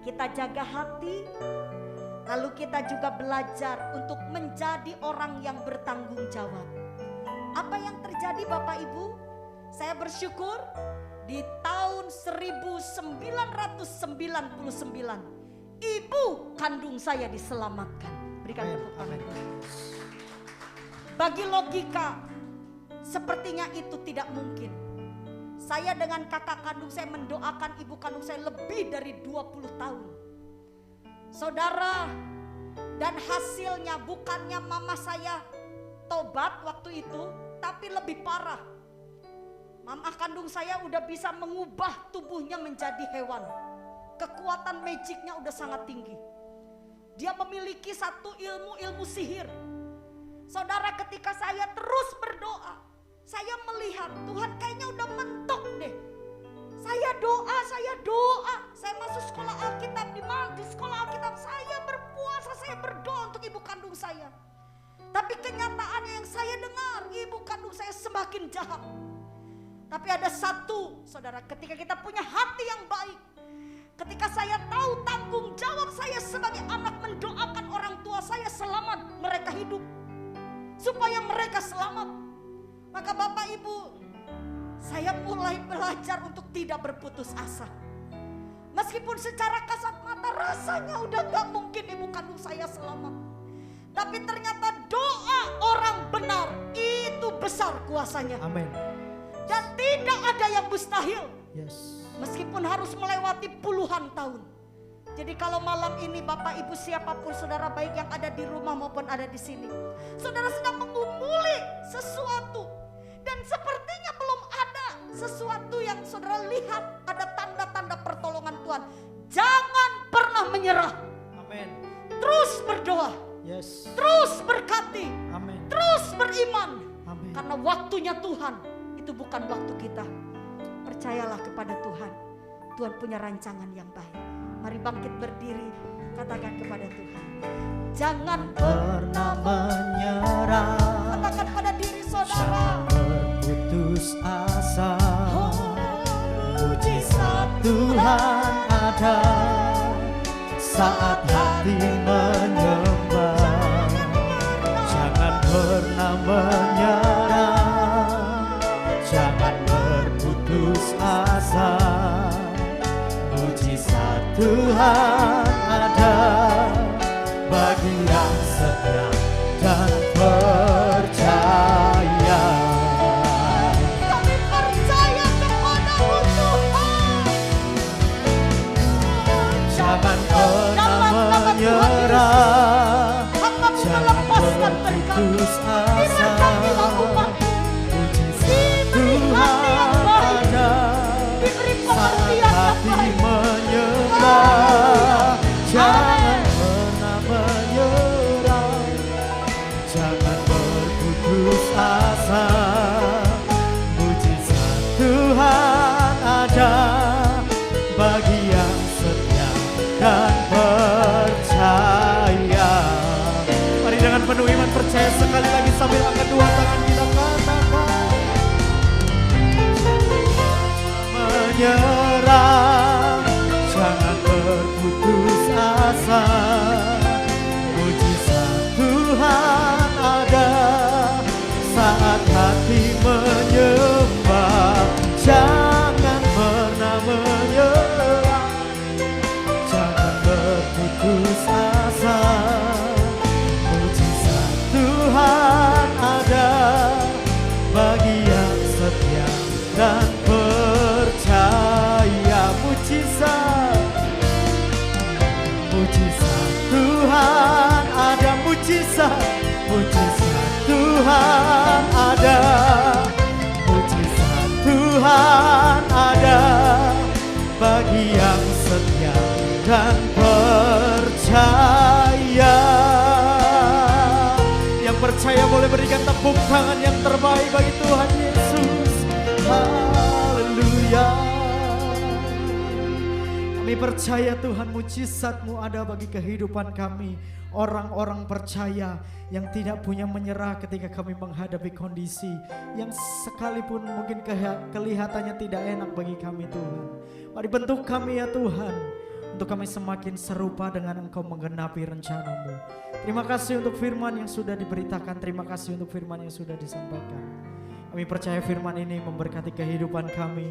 kita jaga hati, lalu kita juga belajar untuk menjadi orang yang bertanggung jawab. Apa yang terjadi Bapak Ibu? Saya bersyukur di tahun 1999 ibu kandung saya diselamatkan. Berikan tepuk tangan. Bagi logika sepertinya itu tidak mungkin. Saya dengan kakak kandung saya mendoakan ibu kandung saya lebih dari 20 tahun. Saudara, dan hasilnya bukannya mama saya tobat waktu itu, tapi lebih parah. Mama kandung saya udah bisa mengubah tubuhnya menjadi hewan. Kekuatan magicnya udah sangat tinggi. Dia memiliki satu ilmu sihir. Saudara, ketika saya terus berdoa, saya melihat Tuhan kayaknya udah mentok deh. Saya doa, saya masuk sekolah Alkitab, di sekolah Alkitab saya berpuasa, saya berdoa untuk ibu kandung saya. Tapi kenyataannya yang saya dengar, ibu kandung saya semakin jahat. Tapi ada satu, saudara, ketika kita punya hati yang baik, ketika saya tahu tanggung jawab saya sebagai anak mendoakan orang tua saya selamat, mereka hidup, supaya mereka selamat, maka Bapak Ibu, saya mulai belajar untuk tidak berputus asa. Meskipun secara kasat mata rasanya udah gak mungkin ibu kandung saya selamat, tapi ternyata doa orang benar itu besar kuasanya. Amin. Dan tidak ada yang mustahil. Yes. Meskipun harus melewati puluhan tahun. Jadi kalau malam ini Bapak Ibu siapapun saudara baik yang ada di rumah maupun ada di sini, saudara sedang mengumuli sesuatu dan sepertinya belum ada sesuatu yang saudara lihat ada tanda-tanda pertolongan Tuhan. Jangan pernah menyerah. Amin. Terus berdoa. Yes. Terus berkati. Amin. Terus beriman. Amin. Karena waktunya Tuhan itu bukan waktu kita. Percayalah kepada Tuhan. Tuhan punya rancangan yang baik. Mari bangkit berdiri, katakan kepada Tuhan, jangan Pernah menyerah, katakan pada diri saudara, jangan berputus asa. mujizat Tuhan ada saat hati menyembah. Jangan pernah menyerah, jangan berputus asa. Mujizat Tuhan ada bagi yang setia dan percaya. kami percaya kepada-Mu Tuhan. Jangan pernah menyerah, Hamba jangan melepaskan berkat. berputus asa. Diberkatilah umat. tepuk tangan yang terbaik bagi Tuhan Yesus. Haleluya. Kami percaya Tuhan, mujizat-Mu ada bagi kehidupan kami. Orang-orang percaya yang tidak punya menyerah ketika kami menghadapi kondisi yang sekalipun mungkin kelihatannya tidak enak bagi kami Tuhan. Mari bentuk kami ya Tuhan, untuk kami semakin serupa dengan Engkau menggenapi rencana-Mu. Terima kasih untuk firman yang sudah diberitakan, terima kasih untuk firman yang sudah disampaikan. Kami percaya firman ini memberkati kehidupan kami.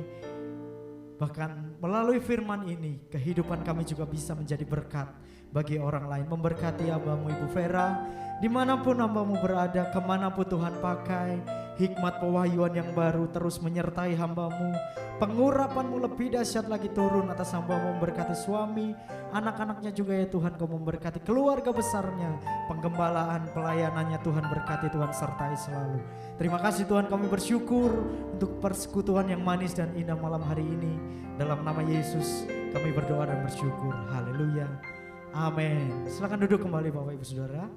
Bahkan melalui firman ini, kehidupan kami juga bisa menjadi berkat bagi orang lain. Memberkati hamba-Mu Ibu Vera, dimanapun hamba-Mu berada, kemanapun Tuhan pakai, hikmat pewahyuan yang baru terus menyertai hamba-Mu. Pengurapan-Mu lebih dahsyat lagi turun atas hamba-Mu, memberkati suami, anak-anaknya juga ya Tuhan. Kau memberkati keluarga besarnya, penggembalaan, pelayanannya Tuhan berkati, Tuhan sertai selalu. Terima kasih Tuhan, kami bersyukur untuk persekutuan yang manis dan indah malam hari ini. Dalam nama Yesus kami berdoa dan bersyukur. Haleluya. Amin. Silakan duduk kembali Bapak Ibu Saudara.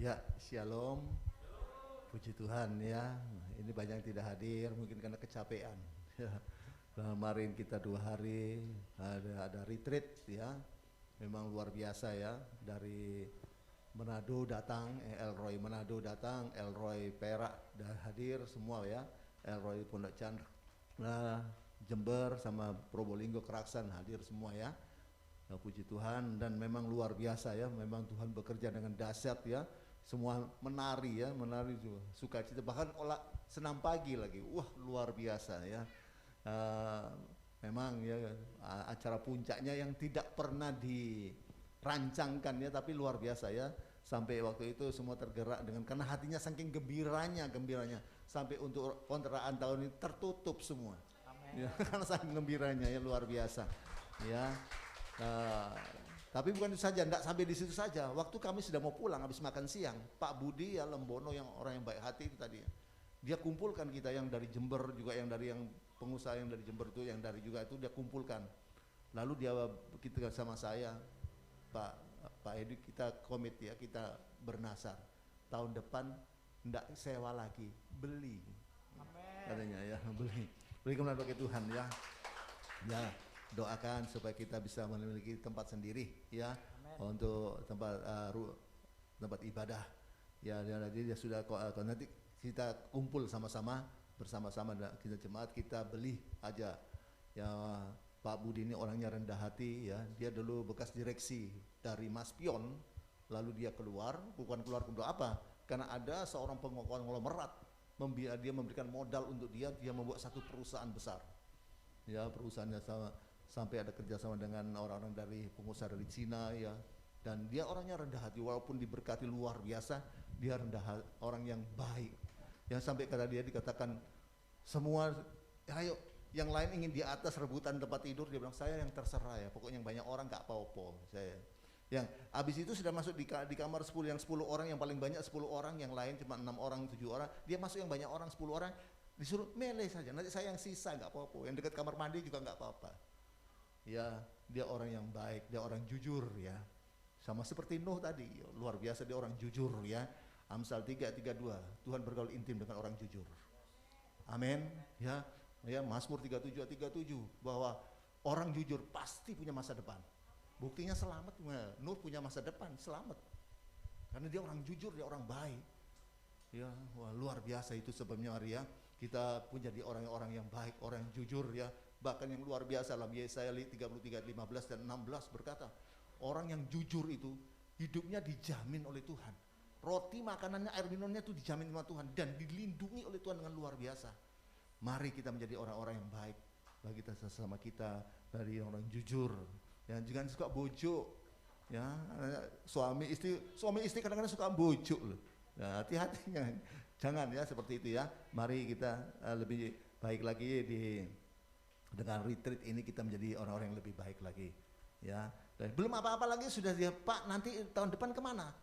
Ya, shalom. Puji Tuhan ya. Ini banyak yang tidak hadir mungkin karena kecapean. Kemarin kita 2 hari ada retreat ya. Memang luar biasa ya. Dari Manado datang, Elroy Manado datang, Elroy Perak hadir semua ya. Elroy Pondok Chandra, Jember sama Probolinggo Keraksan hadir semua ya. Puji Tuhan, dan memang luar biasa ya. Memang Tuhan bekerja dengan dahsyat ya. Semua menari ya, menari juga sukacita, bahkan senam pagi lagi, wah luar biasa ya. Memang ya acara puncaknya yang tidak pernah dirancangkan ya, tapi luar biasa ya. Sampai waktu itu semua tergerak dengan, karena hatinya saking gembiranya sampai untuk kontraan tahun ini tertutup semua. Amen. Ya, karena saking gembiranya ya, luar biasa ya. Tapi bukan itu saja, tidak sampai di situ saja. Waktu kami sudah mau pulang habis makan siang, Pak Budi ya Lembono, yang orang yang baik hati itu tadi, dia kumpulkan kita yang dari Jember juga, yang dari yang pengusaha yang dari Jember itu, yang dari juga itu dia kumpulkan. Lalu kita sama saya, Pak Edi, kita komit ya, kita bernasar tahun depan tidak sewa lagi, beli. Amen. Katanya ya, beli kemudian pakai Tuhan ya. Ya. Doakan supaya kita bisa memiliki tempat sendiri ya. Amen. Untuk tempat ibadah ya. Jadi dia sudah nanti kita kumpul bersama-sama kita jemaat, kita beli aja ya. Pak Budi ini orangnya rendah hati ya. Dia dulu bekas direksi dari Mas Pion, lalu dia bukan keluar untuk apa, karena ada seorang konglomerat dia memberikan modal untuk dia membuat satu perusahaan besar ya. Perusahaannya sampai ada kerjasama dengan orang-orang dari pengusaha dari Cina ya, dan dia orangnya rendah hati, walaupun diberkati luar biasa, dia orang yang baik ya. Sampai kata dia dikatakan semua, ayo yang lain ingin di atas rebutan tempat tidur, dia bilang saya yang terserah ya, pokoknya yang banyak orang gak apa-apa saya. Yang habis itu sudah masuk di kamar 10, yang 10 orang yang paling banyak 10 orang, yang lain cuma 6 orang 7 orang, dia masuk yang banyak orang 10 orang, disuruh milih saja, nanti saya yang sisa gak apa-apa, yang dekat kamar mandi juga gak apa-apa. Ya, dia orang yang baik, dia orang jujur ya. Sama seperti Nuh tadi, luar biasa dia orang jujur ya. Amsal 3:32, Tuhan bergaul intim dengan orang jujur. Amin ya. Ya, Mazmur 37:37, bahwa orang jujur pasti punya masa depan. Buktinya selamat, Nuh punya masa depan, selamat. Karena dia orang jujur, dia orang baik. Ya, wah, luar biasa itu sebabnya Maria, kita pun jadi orang-orang yang baik, orang yang jujur ya. Bahkan yang luar biasa dalam Yesaya 33:15 dan 16 berkata, orang yang jujur itu hidupnya dijamin oleh Tuhan. Roti, makanannya, air minumnya itu dijamin oleh Tuhan dan dilindungi oleh Tuhan dengan luar biasa. Mari kita menjadi orang-orang yang baik bagi kita sesama kita, dari orang jujur. Ya, jangan suka bojo. Ya, suami istri kadang-kadang suka bojo loh. Nah, hati-hati jangan ya seperti itu ya. Mari kita lebih baik lagi dengan retreat ini, kita menjadi orang-orang yang lebih baik lagi ya. Dan belum apa-apa lagi sudah dia, Pak nanti tahun depan kemana?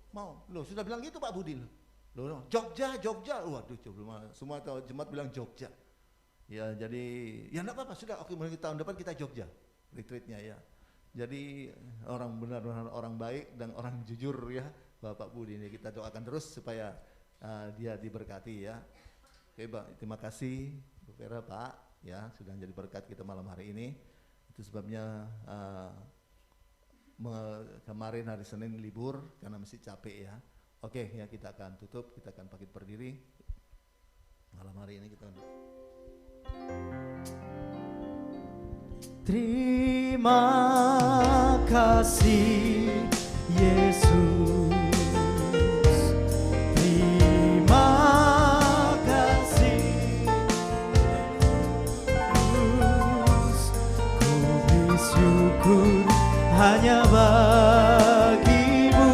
Mau? Loh sudah bilang gitu Pak Budi loh. Loh, Jogja, Jogja. Waduh, semua tahu jemaat bilang Jogja. Ya, jadi ya enggak apa-apa, sudah. Oke, mulai tahun depan kita Jogja retreatnya ya. Jadi orang benar-benar orang baik dan orang jujur ya, Bapak Budi ini kita doakan terus supaya dia diberkati ya. Oke, Pak, terima kasih Bu Vera, Pak ya, sudah jadi berkat kita malam hari ini. Itu sebabnya kemarin hari Senin libur karena masih capek ya. Oke ya, kita akan tutup, kita akan bangkit berdiri. Malam hari ini kita Terima kasih Yesus, terima kasih Yesus, ku bersyukur hanya bagimu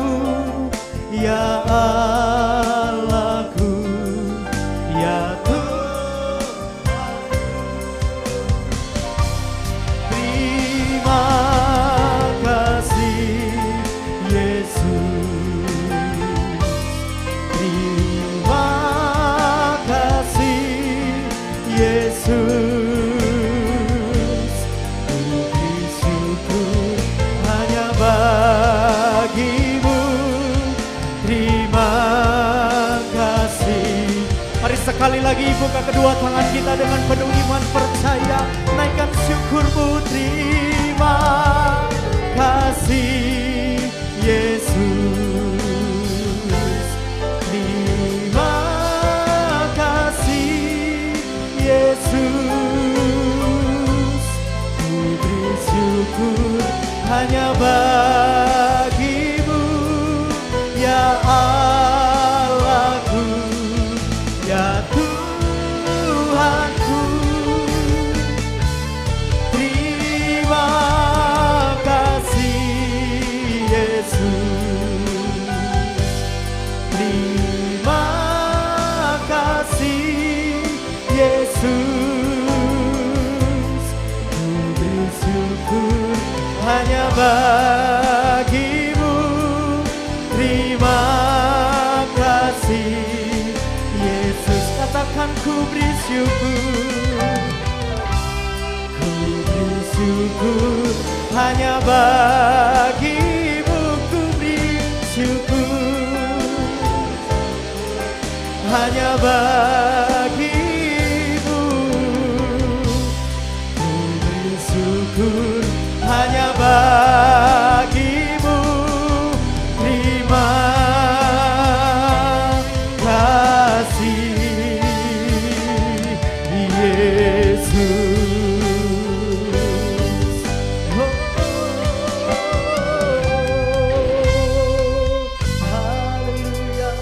ya Allahku, ya Tuhan. Terima kasih Yesus, terima kasih Yesus, ku bersyukur hanya bagimu. Terima kasih. Mari sekali lagi buka kedua tangan kita dengan penuh iman percaya, naikkan syukurmu. Terima kasih Yesus, terima kasih Yesus, ku bersyukur hanya bagimu ya Allahku, ya Tuhanku. Terima kasih Yesus, terima kasih Yesus, ku bersyukur hanya bagimu. Terima kasih Yesus, katakan ku bersyukur, ku bersyukur hanya bagimu. Ku bersyukur hanya bagimu, ku bersyukur hanya bagimu. Terima kasih Yesus. Haleluya.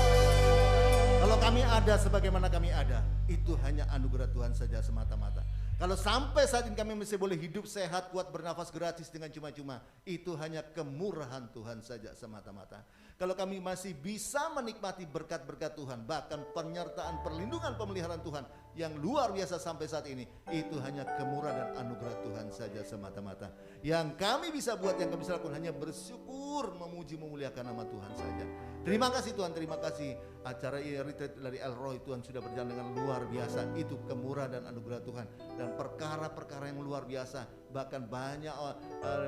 Kalau kami ada sebagaimana kami ada, itu hanya anugerah Tuhan saja semata-mata. Kalau sampai saat ini kami masih boleh hidup sehat, kuat, bernafas gratis dengan cuma-cuma, itu hanya kemurahan Tuhan saja semata-mata. Kalau kami masih bisa menikmati berkat-berkat Tuhan, bahkan penyertaan, perlindungan, pemeliharaan Tuhan yang luar biasa sampai saat ini, itu hanya kemurahan dan anugerah Tuhan saja semata-mata. Yang kami bisa buat, yang kami bisa lakukan hanya bersyukur, memuji, memuliakan nama Tuhan saja. Terima kasih Tuhan, terima kasih. Acara retreat dari El Roy Tuhan sudah berjalan dengan luar biasa. Itu kemurahan dan anugerah Tuhan, dan perkara-perkara yang luar biasa. Bahkan banyak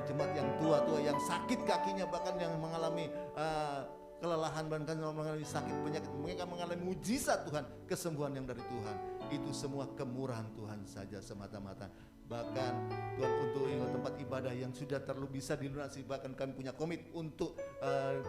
jemaat yang tua-tua yang sakit kakinya, bahkan yang mengalami kelelahan, bahkan mengalami sakit penyakit, mereka mengalami mujizat Tuhan, kesembuhan yang dari Tuhan. Itu semua kemurahan Tuhan saja semata-mata. Bahkan Tuhan, untuk tempat ibadah yang sudah terlalu bisa dilunasi, bahkan kami punya komit untuk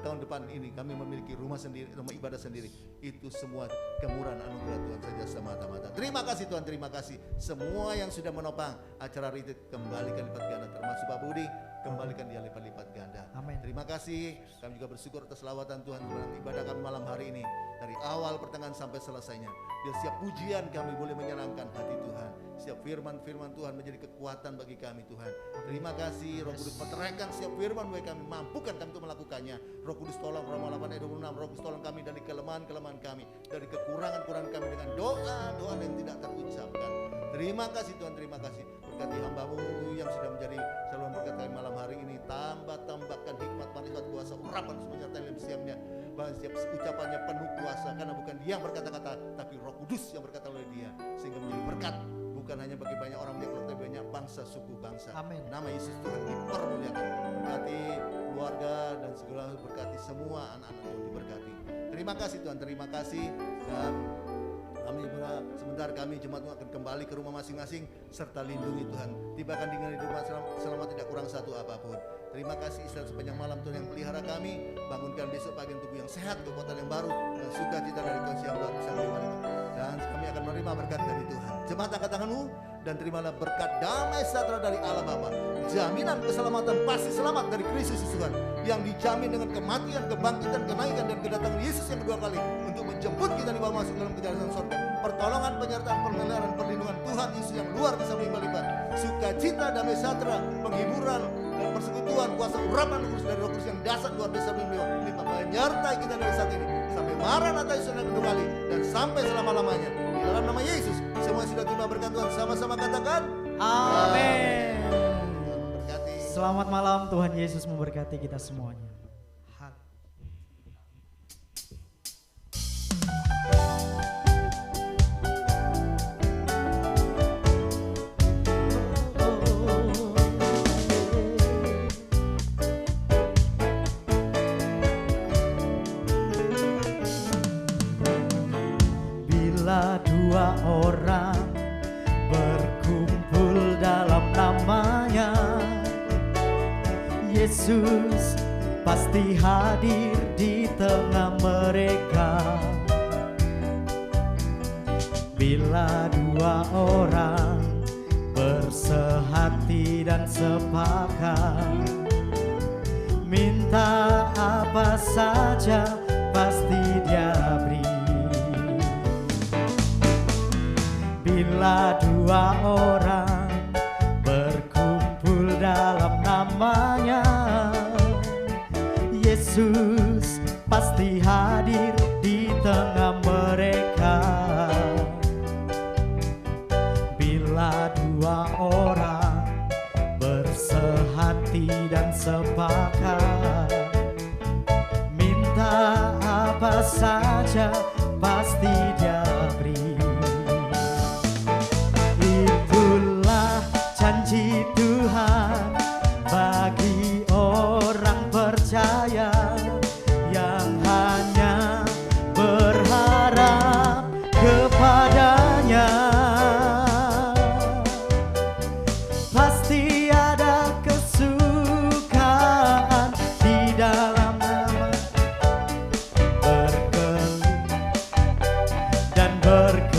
tahun depan ini kami memiliki rumah sendiri, rumah ibadah sendiri. Itu semua kemurahan anugerah Tuhan saja semata-mata. Terima kasih Tuhan, terima kasih semua yang sudah menopang acara retreat, kembalikan lipat ganda, termasuk Pak Budi, kembalikan dia lipat-lipat ganda. Amin. Terima kasih. Kami juga bersyukur atas lawatan Tuhan dalam ibadah kami malam hari ini, dari awal pertengahan sampai selesainya. Biar setiap pujian kami boleh menyenangkan hati Tuhan. Setiap firman-firman Tuhan menjadi kekuatan bagi kami Tuhan. Terima kasih Roh Kudus, meteraikan setiap firman bagi kami, mampukan kami untuk melakukannya. Roh Kudus tolong, Roma 8 ayat 26, Roh Kudus tolong kami dari kelemahan-kelemahan kami, dari kekurangan-kekurangan kami dengan doa-doa yang tidak terucapkan. Terima kasih Tuhan, terima kasih. Berkati hamba-Mu yang sudah menjadi saluran berkat kami malam hari ini. Tambahkan hikmat, marifat, kuasa, urapan, menyertai dalam setiapnya. setiap ucapannya penuh kuasa, karena bukan dia yang berkata-kata, tapi Roh Kudus yang berkata oleh dia, sehingga menjadi berkat bukan hanya bagi banyak orang di tapi banyak bangsa, suku bangsa. Amin. Nama Yesus Tuhan dipermuliakan. Berkati keluarga dan segala, berkati semua anak-anak Tuhan, diberkati. Terima kasih Tuhan, terima kasih. Dan kami sebentar kami jemaat akan kembali ke rumah masing-masing, serta lindungi Tuhan. Tibakan dengan di rumah selama tidak kurang satu apapun. Terima kasih Israel sepanjang malam Tuhan yang pelihara kami. Bangunkan besok pagi tubuh yang sehat, kekuatan yang baru, dan sukacita dari kondisi yang luar biasa bagi mereka. Dan kami akan menerima berkat dari Tuhan. Jemaat angkat tanganmu dan terimalah berkat damai sejahtera dari Allah Bapa. Jaminan keselamatan, pasti selamat dari Kristus Tuhan yang dijamin dengan kematian, kebangkitan, kenaikan dan kedatangan Yesus yang kedua kali untuk menjemput kita dibawa masuk dalam kerajaan surga. Pertolongan, penyertaan, pemeliharaan, perlindungan Tuhan Yesus yang luar biasa berlimpah-limpah. Sukacita, damai sejahtera, penghiburan dan persekutuan, kuasa urapan kudus dari Roh Kudus yang dahsyat luar biasa berlimpah-limpah menyertai kita dari saat ini sampai Maranatha Yesus yang kedua kali dan sampai selama-lamanya. Di dalam nama Yesus semua sudah terima berkat Tuhan, sama-sama katakan Amin. Tuhan memberkati. Selamat malam, Tuhan Yesus memberkati kita semuanya. Bila dua orang berkumpul dalam namanya, Yesus pasti hadir di tengah mereka. Bila dua orang bersehati dan sepakat, minta apa saja pasti Dia beri. Bila dua orang berkumpul dalam namanya, Yesus pasti hadir di tengah mereka. Bila dua orang bersehati dan sepakat, minta apa saja pasti Dia beri. Itulah janji Tuhan bagi orang percaya yang hanya berharap kepadanya. Pasti ada kesukaan di dalam nama berkelit dan berkelit.